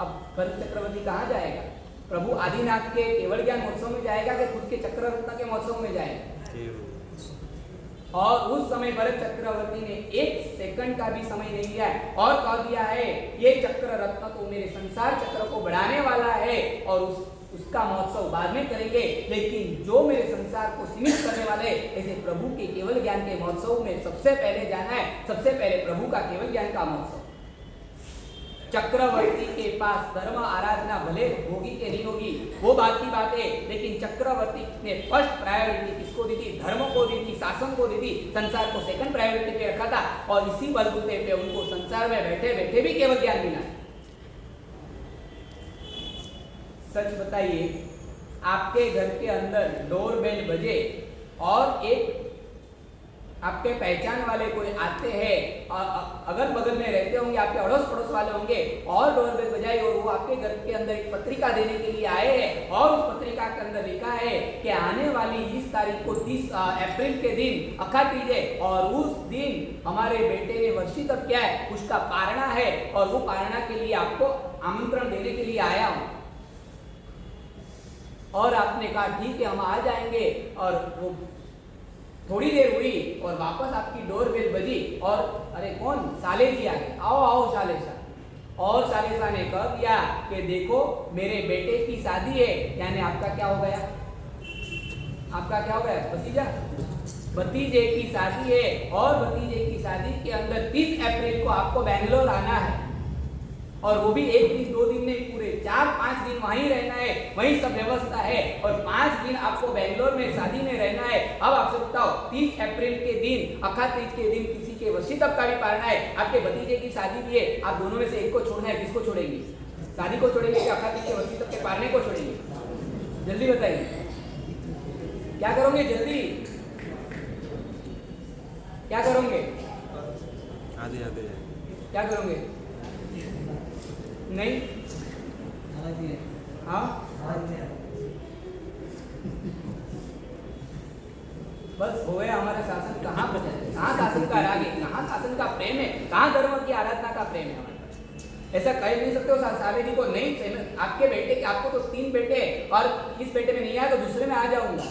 C: अब भरत चक्रवर्ती कहाँ जाएगा? प्रभु आदिनाथ के केवल ज्ञान महोत्सव में जाएगा कि खुद के चक्र रत्न के महोत्सव में जाएगा? और उस समय भरत चक्रवर्ती ने 1 सेकंड का भी समय नहीं लिया है और कह दिया है ये चक्र रत्न तो मेरे संसार चक्र को बढ़ाने वाला है और उसका महोत्सव बाद में करेंगे, लेकिन जो मेरे संसार को सीमित करने वाले ऐसे प्रभु के केवल ज्ञान के महोत्सव में सबसे पहले जाना है। सबसे पहले प्रभु का केवल ज्ञान का महोत्सव। चक्रवर्ती के पास धर्म आराधना भले होगी कि नहीं होगी वो बात की बात है, लेकिन चक्रवर्ती ने फर्स्ट प्रायोरिटी किसको दी थी? धर्म को दी थी, शासन को दी थी, संसार को सेकंड प्रायोरिटी पे रखा था और इसी बलबूते पे उनको संसार में बैठे बैठे भी केवल ज्ञान मिला। सच बताइए, आपके घर के अंदर डोरबेल बजे और एक आपके पहचान वाले कोई आते हैं, अगल बगल में रहते होंगे, आपके अड़ोस पड़ोस वाले होंगे और डोरबेल बजाई और वो आपके घर के अंदर एक पत्रिका देने के लिए आए हैं और उस पत्रिका के अंदर लिखा है कि आने वाली इस तारीख को 30 अप्रैल के दिन अखात तीज है और उस दिन हमारे बेटे ने वर्षित किया है, उसका पारणा है और वो पारणा के लिए आपको आमंत्रण देने के लिए आया हूँ। और आपने कहा ठीक है हम आ जाएंगे और वो थोड़ी देर हुई और वापस आपकी डोरबेल बजी और अरे कौन? साले जी आ गए, आओ आओ साले शाह। और साले शाह ने कह दिया कि देखो मेरे बेटे की शादी है, यानी आपका क्या हो गया? आपका क्या हो गया? भतीजा, भतीजे की शादी है और भतीजे की शादी के अंदर 30 अप्रैल को आपको बेंगलोर आना है और वो भी 1 दिन 2 दिन नहीं, पूरे 4-5 दिन वहीं रहना है, वहीं सब व्यवस्था है और 5 दिन आपको बेंगलोर में शादी में रहना है। अब आपसे बताओ 30 अप्रैल के दिन अखात तीज के दिन किसी के वर्षितब का भी पारणा है, आपके भतीजे की शादी भी है, आप दोनों में से एक को छोड़ना है, किसको छोड़ेंगे? शादी को छोड़ेंगे कि अखात तीज के वर्षितब के पारने को छोड़ेंगे? जल्दी बताइए, क्या करोगे? जल्दी क्या करोगे?
B: आधे आधे
C: क्या करोगे? नहीं हाँ बस हो गया हमारा शासन। कहाँ बचा है? कहाँ शासन का राग है? कहाँ शासन का प्रेम है? कहाँ धर्म की आराधना का प्रेम है हमारे पास? ऐसा कह नहीं सकते हो साले जी को, नहीं आपके बेटे, आपको तो 3 बेटे और इस बेटे में नहीं आया तो दूसरे में आ जाऊंगा,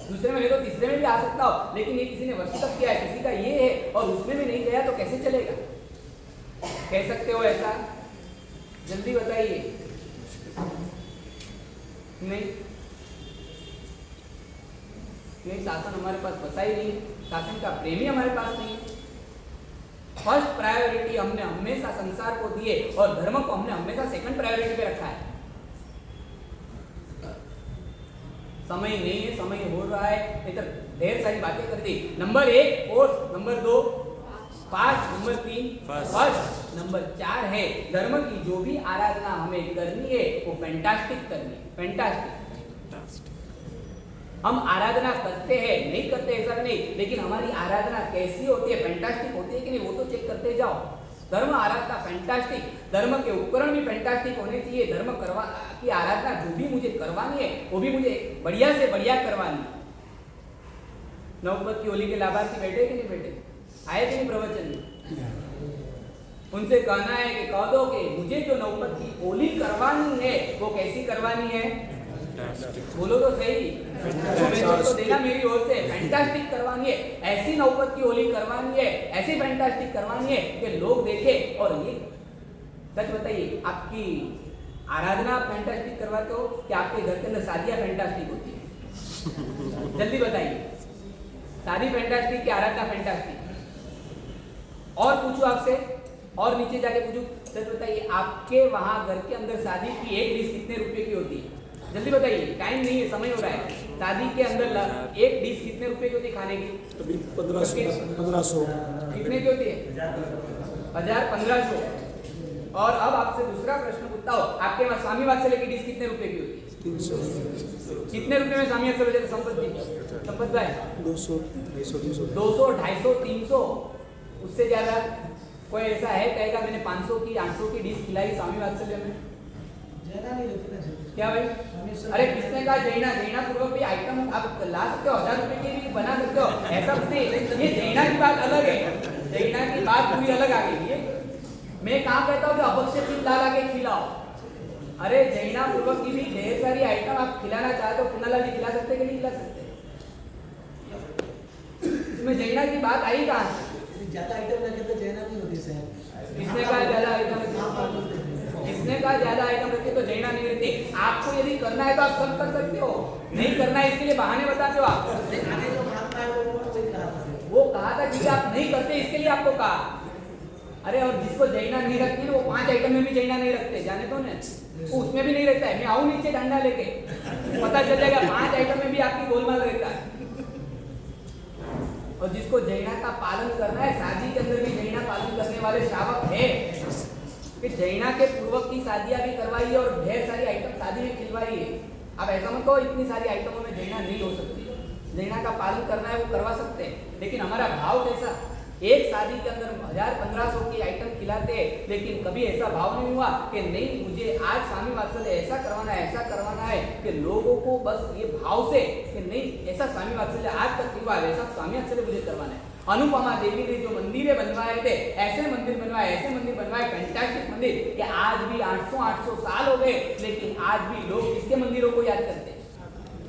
C: दूसरे में नहीं तो तीसरे में भी आ सकता हो, लेकिन ये किसी ने वर्षित किया है, किसी का ये है और उसमें भी नहीं गया तो कैसे चलेगा? कह सकते हो ऐसा? जल्दी बताइए। नहीं शासन हमारे पास बसा ही नहीं, शासन का प्रेम ही हमारे पास नहीं है। फर्स्ट प्रायोरिटी हमने हमेशा संसार को दी है और धर्म को हमने हमेशा सेकंड प्रायोरिटी पे रखा है। समय नहीं है, समय हो रहा है, इधर ढेर सारी बातें कर दी। Number 1 force, number 2 fast, number 3 first, number 4 है धर्म की जो भी आराधना हमें करनी है वो फैंटास्टिक करनी है। फैंटास्टिक हम आराधना करते हैं, नहीं करते ऐसा नहीं, लेकिन हमारी आराधना कैसी होती है? फैंटास्टिक होती है कि नहीं? वो तो चेक करते जाओ। धर्म आराधना फैंटास्टिक, धर्म के उपकरण भी फैंटास्टिक होने चाहिए। धर्म करवा की आराधना जो भी मुझे करवानी है वो भी मुझे बढ़िया से बढ़िया करवानी है। नवपत की होली के लाभार्थी बैठे कि नहीं बैठे, आए कि नहीं प्रवचन में? उनसे कहना है कि कह दो कि मुझे जो नवपत की होली करवानी है वो कैसी करवानी है, बोलो तो सही, तो देना मेरी ओर से, फैंटास्टिक करवानी है। ऐसी नवपत की होली करवानी है, ऐसी फैंटास्टिक करवानी है कि लोग देखें। और ये सच बताइए, आपकी आराधना फैंटास्टिक करवाते हो कि आपके घर के अंदर शादियां फैंटास्टिक होती है? जल्दी बताइए, शादी फैंटास्टिक कि आराधना फैंटास्टिक? और पूछो आपसे, और नीचे जाके पूछो, सच बताइए आपके वहां घर के अंदर शादी की एक डिश कितने रुपए की होती है? जल्दी बताइए, टाइम नहीं है, समय हो रहा है। शादी के अंदर एक डिश कितने रुपए की होती है खाने की?
D: अभी 1500
C: कितने की होती है? 1000-1500। और अब आपसे दूसरा प्रश्न पूछता हूँ, आपके वहाँ स्वामी वात्सल्य की डिश कितने रुपए की होती है?
D: 300
C: कितने रुपए में स्वामी वात्सल्य संपत्ति है?
D: 200 250
C: 200, 250, 300, उससे ज्यादा कोई ऐसा है कहेगा मैंने 500 की 800 की डिश खिलाई स्वामी वात्सल्य में? क्या भाई? अरे किसने कहा जैना पूर्वक भी आइटम आप ला सकते हो, 1000 रुपए की भी बना सकते हो, ऐसा कुछ नहीं। ये जैना की बात अलग है, जैना की बात पूरी अलग आ गई है। मैं कहाँ कहता हूँ कि अभक्ष्य ला के खिलाओ। अरे जैना पूर्वक की भी ढेर सारी आइटम आप खिलाना चाहते हो, कुनाला जी खिला सकते कि नहीं खिला सकते? इसमें जैना की बात आई कहाँ से?
E: ज्यादा आइटम रखे तो जैना नहीं होती सर।
C: किसने कहा ज्यादा आइटम रखते? किसने कहा ज्यादा आइटम रखते तो जैना नहीं रहते? आपको यदि करना है तो आप सब कर सकते हो, नहीं करना है इसके लिए बहाने बताते हो आप। वो कहा था कि आप नहीं करते इसके लिए आपको कहा। अरे और जिसको जैना नहीं रखती वो 5 आइटम में भी जैना नहीं रखते, जाने तो ना, वो उसमें भी नहीं रहता है। मैं आऊँ नीचे डंडा लेके, पता चल जाएगा 5 आइटम में भी आपकी गोलमाल रहता है। और जिसको जैना का पालन करना है, शादी के अंदर भी जैना पालन करने वाले श्रावक है कि जैना के पूर्वक की शादियां भी करवाइए और ढेर सारी आइटम शादी में खिलवाइए। अब ऐसा मत कहो इतनी सारी आइटमों में जैना नहीं हो सकती। जैना का पालन करना है वो करवा सकते हैं, लेकिन हमारा भाव कैसा? एक शादी के अंदर 1000-1500 की आइटम खिलाते हैं, लेकिन कभी ऐसा भाव नहीं हुआ कि नहीं मुझे आज स्वामी वात्सल्य ऐसा करवाना है कि लोगों को बस ये भाव से कि नहीं ऐसा स्वामी वात्सल्य आज तक नहीं हुआ, वैसा स्वामी वात्सल्य मुझे करवाना है। अनुपमा देवी ने जो मंदिर बनवाए थे, ऐसे मंदिर बनवाए फैंटास्टिक मंदिर कि आज भी 800 साल हो गए, लेकिन आज भी लोग इसके मंदिरों को याद करते हैं।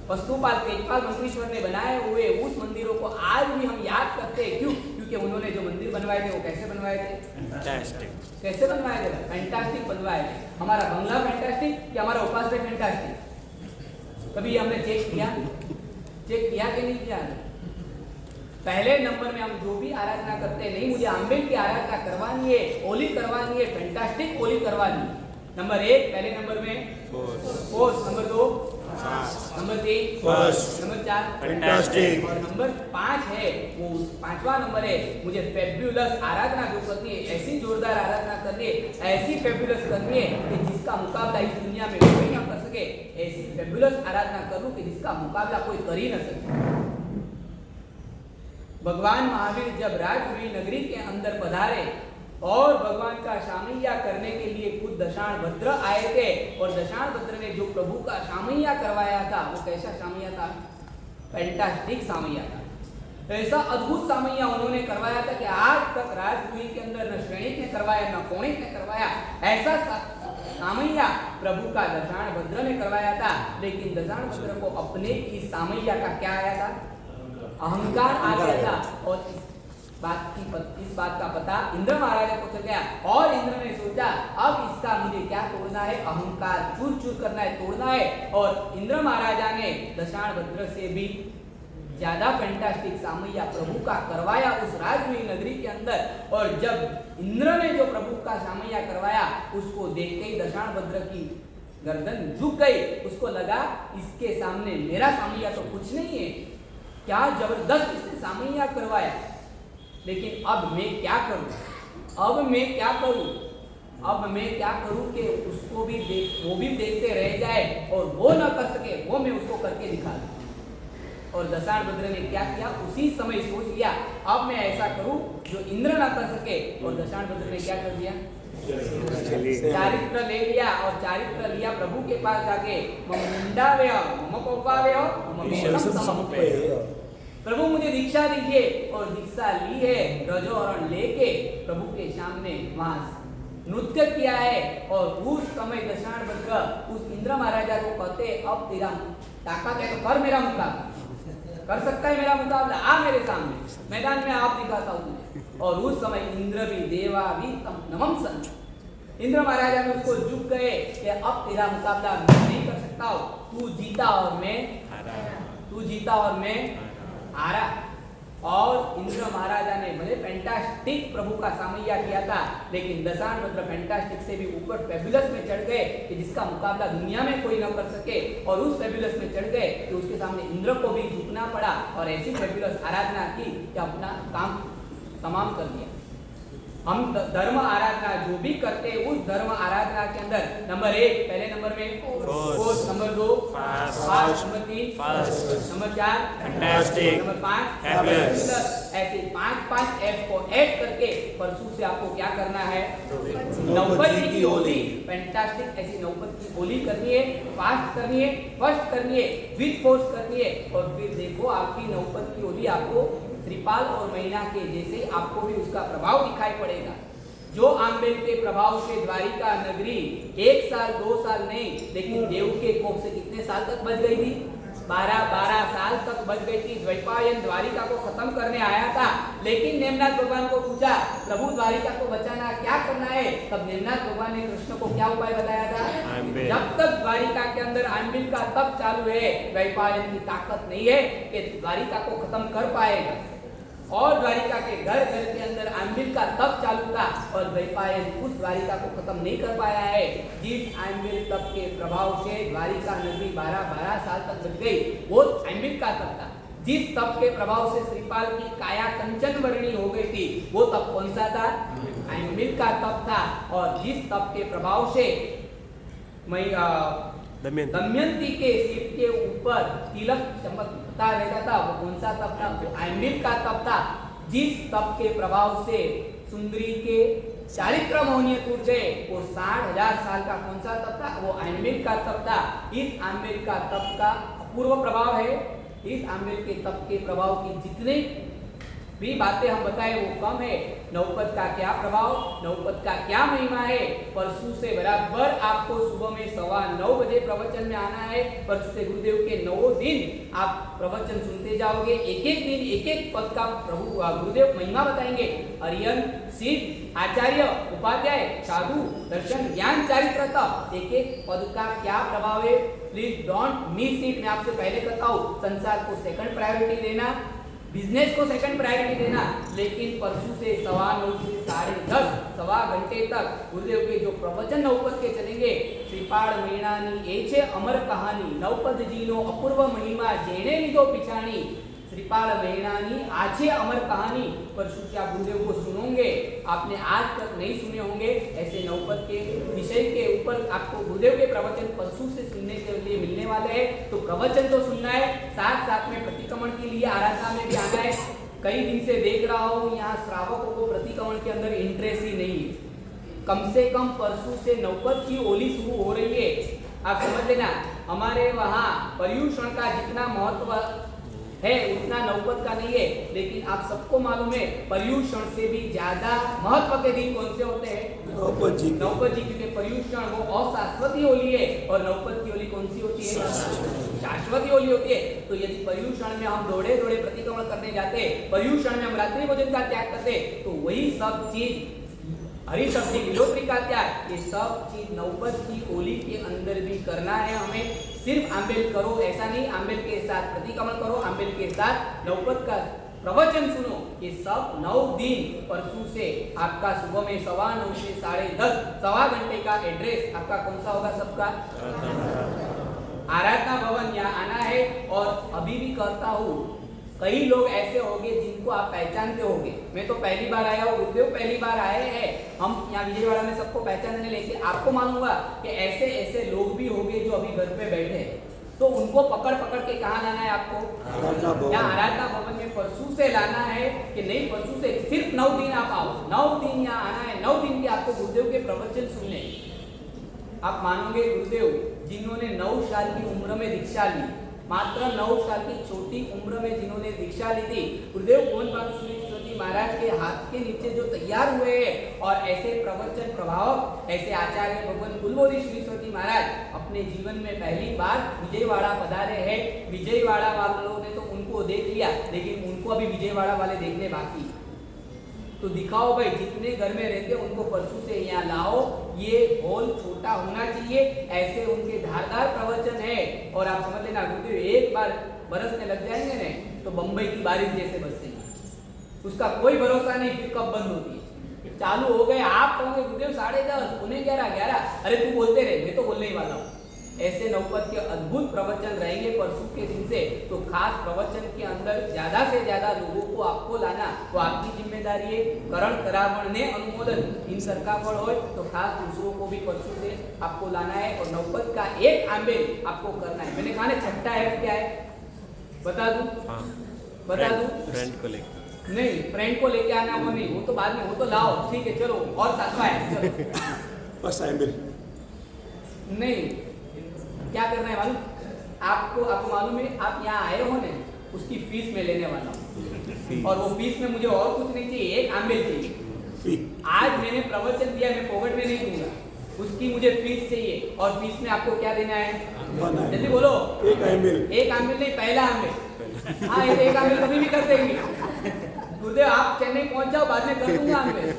C: वस्तुपाल तेजपाल मंत्रीश्वर ने बनाए हुए उस मंदिरों को आज भी हम याद करते हैं। क्यों? क्योंकि उन्होंने जो मंदिर बनवाए थे वो कैसे बनवाए थे? कैसे बनवाए थे? फैंटास्टिक बनवाए थे। हमारा बंगला फैंटास्टिक कि हमारा उपास्य फैंटास्टिक? कभी हमने चेक किया कि नहीं किया? पहले नंबर में हम जो भी आराधना करते हैं, नहीं मुझे आंबेल की आराधना करवानी है, होली करवानी है, फैंटास्टिक होली करवानी है। नंबर 1 पहले नंबर में force, number 2 number 3 number 4
A: fantastic,
C: और नंबर 5 है वो 5वां नंबर है मुझे फेब्युलस आराधना जो करनी है, ऐसी जोरदार आराधना करनी है, ऐसी फेब्युलस करनी है कि जिसका मुकाबला इस दुनिया में कोई ना कर सके। ऐसी फेब्युलस आराधना करूं कि जिसका मुकाबला कोई कर ही न सके। भगवान महावीर जब राजपुरी नगरी के अंदर पधारे और भगवान का शामैया करने के लिए खुद दशाण भद्र आए थे, और दशाण भद्र ने जो प्रभु का शामैया करवाया था वो कैसा शामैया था? फैंटास्टिक शामैया था। ऐसा अद्भुत शामैया उन्होंने करवाया था कि आज तक राजपुरी के अंदर न श्रेणिक ने करवाया न कौणिक ने करवाया। ऐसा शामैया प्रभु का दशाण भद्र ने करवाया था, लेकिन दशाण भद्र को अपने इस शामैया का क्या आया था? अहंकार आ गया था। और इस बात का पता इंद्र महाराज को चल गया, और इंद्र ने सोचा अब इसका मुझे क्या तोड़ना है? अहंकार चूर चूर करना है, तोड़ना है। और इंद्र महाराजा ने दशाण भद्र से भी ज्यादा फैंटास्टिक शामैया प्रभु का करवाया उस राजपुरी नगरी के अंदर। और जब इंद्र ने जो प्रभु का शामैया करवाया उसको देखते ही दशाण भद्र की गर्दन झुक गई। उसको लगा इसके सामने मेरा शामैया तो कुछ नहीं है, क्या जबरदस्त इसने शामैया करवाया, लेकिन अब मैं क्या करूं? अब मैं क्या करूं कि उसको भी वो भी देखते रह जाए और वो ना कर सके, वो मैं उसको करके दिखा दूं। और दशाण भद्र ने क्या किया? उसी समय सोच लिया अब मैं ऐसा करूं जो इंद्र ना कर सके। और दशाणवक्र ने क्या कर दिया? चारित्र ले लिया, और चारित्र लिया प्रभु के पास जाके मम मुंडावेय मम कोपावेय मम विषम समप्पेय। प्रभु मुझे दीक्षा दीजिए, और दीक्षा ली है, रजोहरण लेके प्रभु के सामने वहां नृत्य किया है। और उस समय दशाणवक्र उस इंद्र महाराजा को कहते, अब तेरा ताकत है तो कर मेरा मुकाबला, कर सकता है मेरा मुकाबला, आ मेरे सामने मैदान में आप दिखाता हूँ तुझे। और उस समय इंद्र भी देवा भी तम नमम सन, इंद्र महाराजा भी उसको झुक गए कि अब तेरा मुकाबला मैं नहीं कर सकता हूँ, तू जीता और मैं हारा। और इंद्र महाराजा ने भले फैंटास्टिक प्रभु का सामैया किया था, लेकिन दशाणवक्र फैंटास्टिक से भी ऊपर फेबुलस में चढ़ गए कि जिसका मुकाबला दुनिया में कोई न कर सके। और उस फेबुलस में चढ़ गए कि उसके सामने इंद्र को भी झुकना पड़ा, और ऐसी फेबुलस आराधना की कि अपना काम तमाम कर दिया। हम धर्म आराधना जो भी करते हैं, उस धर्म आराधना के अंदर नंबर 1 पहले नंबर में force, number 2 fast, number 3 number 4
B: fantastic,
C: number 5
B: happiness.
C: ऐसे 5 F को ऐड करके परसों से आपको क्या करना है? नौपद की होली, फैंटास्टिक ऐसी नौपद की होली करनी है, फास्ट करनी है, फर्स्ट करनी है, विद फोर्स करनी है। और फिर देखो आपकी नौपद की होली आपको त्रिपाल और महीना के जैसे आपको भी उसका प्रभाव दिखाई पड़ेगा। जो आंबेल के प्रभाव से द्वारिका नगरी 1 साल 2 साल नहीं, लेकिन देव के कोप से कितने साल तक बच गई थी? 12 साल तक बच गई थी। द्वैपायन द्वारिका को खत्म करने आया था, लेकिन नेमनाथ भगवान को पूछा, प्रभु द्वारिका को बचाना क्या करना है? तब नेमनाथ भगवान ने कृष्ण को क्या उपाय बताया था? जब तक द्वारिका के अंदर आंबिल का तप चालू है, द्वैपायन की ताकत नहीं है कि द्वारिका को खत्म कर पाएगा। और द्वारिका के घर घर के अंदर आंबिल का तप चालू था, और द्वैपायन उस द्वारिका को खत्म नहीं कर पाया है। जिस आंबिल तप के प्रभाव से द्वारिका नगरी 12 साल तक बच गई, वो आंबिल का तप था। जिस तप के प्रभाव से श्रीपाल की काया कंचन वर्णी हो गई थी, वो तप कौन सा था? आंबिल का तप था। और जिस तप के प्रभाव से दमयंती के सिर के ऊपर तिलक चमकता रहता था, वो कौन सा तप था? वो आंबिल का तप था। जिस तप के प्रभाव से सुंदरी के चारित्र मोहनीय टूट गए, वो 60,000 साल का कौन सा तप था? वो आंबिल का तप था। इस आंबिल का तप का अपूर्व प्रभाव है। इस आंबिल के तप के प्रभाव की जितने भी बातें हम बताए वो कम है। नौपद का क्या प्रभाव, नौपद का क्या महिमा है, परसों से बराबर आपको सुबह में 9:15 बजे प्रवचन में आना है। परसों से गुरुदेव के 9 दिन आप प्रवचन सुनते जाओगे। एक एक दिन एक एक पद का प्रभु गुरुदेव महिमा बताएंगे। अरियन, सिद्ध, आचार्य, उपाध्याय, साधु, दर्शन, ज्ञान, चारित्र तप, एक एक पद का क्या प्रभाव है। Please don't miss it. मैं आपसे पहले कहता हूँ, संसार को सेकंड प्रायोरिटी देना, बिजनेस को सेकंड प्रायोरिटी देना, लेकिन परसों से 9:15 से 10:30 सवा घंटे तक गुरुदेव के जो प्रवचन नौपद के चलेंगे, श्रीपाद महीनानी ए छे अमर कहानी, नौपद जीनो अपूर्व महिमा जेने लीधो पिछाणी, श्रीपाद महीनानी आछे अमर कहानी। परसों से आप गुरुदेव को सुनोगे, आपने आज तक नहीं सुने होंगे। ऐसे नौपद के विषय के ऊपर आपको गुरुदेव के प्रवचन परसों से सुनने के लिए मिलने वाले हैं। तो प्रवचन तो सुनना है, साथ साथ में प्रतिक्रमण के लिए आराधना में भी आना है। कई दिन से देख रहा हूँ यहाँ श्रावकों को प्रतिक्रमण के अंदर इंटरेस्ट ही नहीं है। कम से कम परसों से नौपद की होली शुरू हो रही है। आप समझ लेना, हमारे वहाँ पर्युषण का जितना महत्व है उतना नौपद का नहीं है, लेकिन आप सबको मालूम है पर्युषण से भी ज्यादा महत्व के दिन कौन से होते हैं? नौपद जी, क्योंकि पर्युषण वो अशाश्वती होली है, और नौपद की होली कौन सी होती है? शाश्वती होली होती है। तो यदि पर्युषण में हम दौड़े दौड़े प्रतिक्रमण करने जाते, पर्युषण में हम रात्रि भोजन का त्याग करते, तो वही सब चीज हरी सब्जी गिलोत्री का त्याग, ये सब चीज नौपद की होली के अंदर भी करना है हमें। सिर्फ आंबेल करो ऐसा नहीं, आंबेल के साथ प्रतिक्रमण करो, आंबेल के साथ नौपद का प्रवचन सुनो। ये सब 9 दिन परसों से आपका सुबह में 9:15 से 10:30 सवा घंटे का एड्रेस आपका कौन सा होगा? सबका आराधना भवन यहाँ आना है। और अभी भी कहता हूँ, कई लोग ऐसे होंगे जिनको आप पहचानते होंगे। मैं तो पहली बार आया हूँ, गुरुदेव पहली बार आए हैं। हम यहाँ विजयवाड़ा में सबको पहचानने, लेकिन आपको मालूंगा कि ऐसे ऐसे लोग भी होंगे जो अभी घर पे बैठे हैं। तो उनको पकड़ पकड़ के कहाँ लाना है आपको?
D: आराधना भवन।
C: यहाँ आराधना भवन में परसों से लाना है कि नहीं? परसों से सिर्फ 9 दिन आप आओ, 9 दिन यहाँ आना है, 9 दिन के आपको गुरुदेव के प्रवचन सुनने। आप मानोगे गुरुदेव जिन्होंने 9 साल की उम्र में दीक्षा ली, मात्र 9 साल की छोटी उम्र में जिन्होंने दीक्षा ली थी, गुरुदेव गोविंद बहादुर सरस्वती महाराज के हाथ के नीचे जो तैयार हुए हैं और ऐसे प्रवचन प्रभाव, ऐसे आचार्य भगवान कुलबोधि श्री सरस्वती महाराज अपने जीवन में पहली बार विजयवाड़ा पधारे हैं। विजयवाड़ा वालों ने तो उनको देख लिया, लेकिन उनको अभी विजयवाड़ा वाले देखने बाकी। तो दिखाओ भाई, जितने घर में रहते उनको परसों से यहाँ लाओ। ये हॉल छोटा होना चाहिए, ऐसे उनके धारदार प्रवचन है। और आप समझ लेना गुरुदेव एक बार बरसने लग जाएंगे ना तो बंबई की बारिश जैसे बरसेंगे, उसका कोई भरोसा नहीं फिर कब बंद होती है। चालू हो गए आप कहोगे गुरुदेव 10:30 उन्हें 11, अरे तू बोलते रहे, मैं तो बोलने ही वाला हूँ। ऐसे नौपत के अद्भुत प्रवचन रहेंगे परसों के दिन से। तो खास प्रवचन के अंदर ज्यादा से ज्यादा लोगों को आपको लाना वो आपकी जिम्मेदारी है। करण करावण ने अनुमोदन इन सरकार पर हो तो खास दूसरों को भी परसों से आपको लाना है। और नौपत का एक आंबेल आपको करना है। मैंने कहा ना छठा है क्या है बता दूं?
B: हाँ,
C: बता दूं?
B: फ्रेंड को लेकर
C: नहीं, फ्रेंड को लेके आना वो नहीं, वो तो बाद में, वो तो लाओ ठीक है चलो। और सातवां है चलो
D: फर्स्ट एम्बिल।
C: नहीं, क्या करना है मालूम आपको? आपको मालूम है आप यहाँ आए हो ना, उसकी फीस मैं लेने वाला हूँ। और वो फीस में मुझे और कुछ नहीं चाहिए, एक आंबेल चाहिए। आज मैंने प्रवचन दिया, मैं फोकट में नहीं दूंगा, उसकी मुझे फीस चाहिए। और फीस में आपको क्या देना है? जल्दी बोलो।
D: एक एम्बिल।
C: एक आंबेल नहीं, पहला आंबेल। हाँ, ये एक आंबेल कभी भी कर देंगे गुरुदेव। आप चेन्नई पहुंच जाओ, बाद में कर दूंगा आंबेल।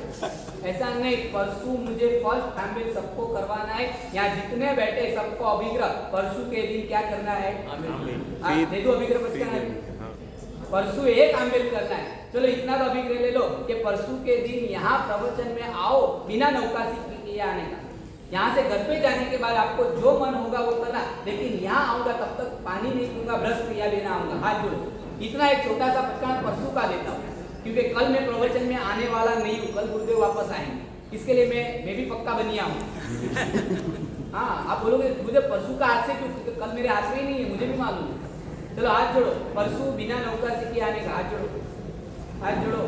C: ऐसा नहीं, परसों मुझे फर्स्ट आंबेल सबको करवाना है। यहाँ जितने बैठे सबको अभिग्रह परसों के दिन क्या करना है? दे दो अभिग्रह बचना। परसों एक आंबेल करना है। चलो इतना तो अभिग्रह ले लो कि परसों के दिन यहाँ प्रवचन में आओ बिना नौकासी के आने का। यहाँ से घर पे जाने के बाद आपको जो मन होगा वो करना, लेकिन यहाँ आऊंगा तब तक पानी नहीं पीऊंगा, ब्रश क्रिया लेना आऊंगा, हाथ जोड़ो। इतना एक छोटा सा पचकाना परसों का देता हूँ, क्योंकि कल मैं प्रवचन में आने वाला नहीं हूँ, कल गुरुदेव वापस आएंगे। इसके लिए मैं भी पक्का बनिया हूँ। हाँ, आप बोलोगे मुझे परसों का हाथ से क्यों? क्योंकि कल मेरे हाथ में ही नहीं है, मुझे भी मालूम है। चलो हाथ जोड़ो, परसों बिना नौका से आने का हाथ जोड़ो, हाथ जोड़ो।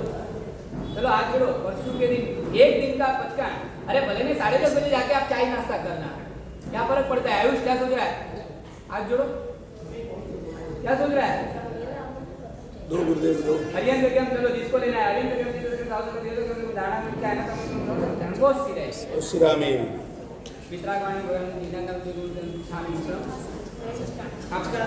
C: चलो हाथ जोड़ो। परसों के दिन एक दिन का पचकाना। अरे भले नहीं 10:30 बजे जाके आप चाय नाश्ता करना, क्या फर्क पड़ता है? आयुष क्या सोच रहा है? हाथ जोड़ो, क्या सोच रहा है?
D: दो गुरुदेव दो।
C: हरियन जगह चलो जिसको लेना है हरियन जगह दाना क्या है ना धनकोश सिरे
D: श्रीरामी
C: वितरागवाणी भगवान निधन शामिल आपका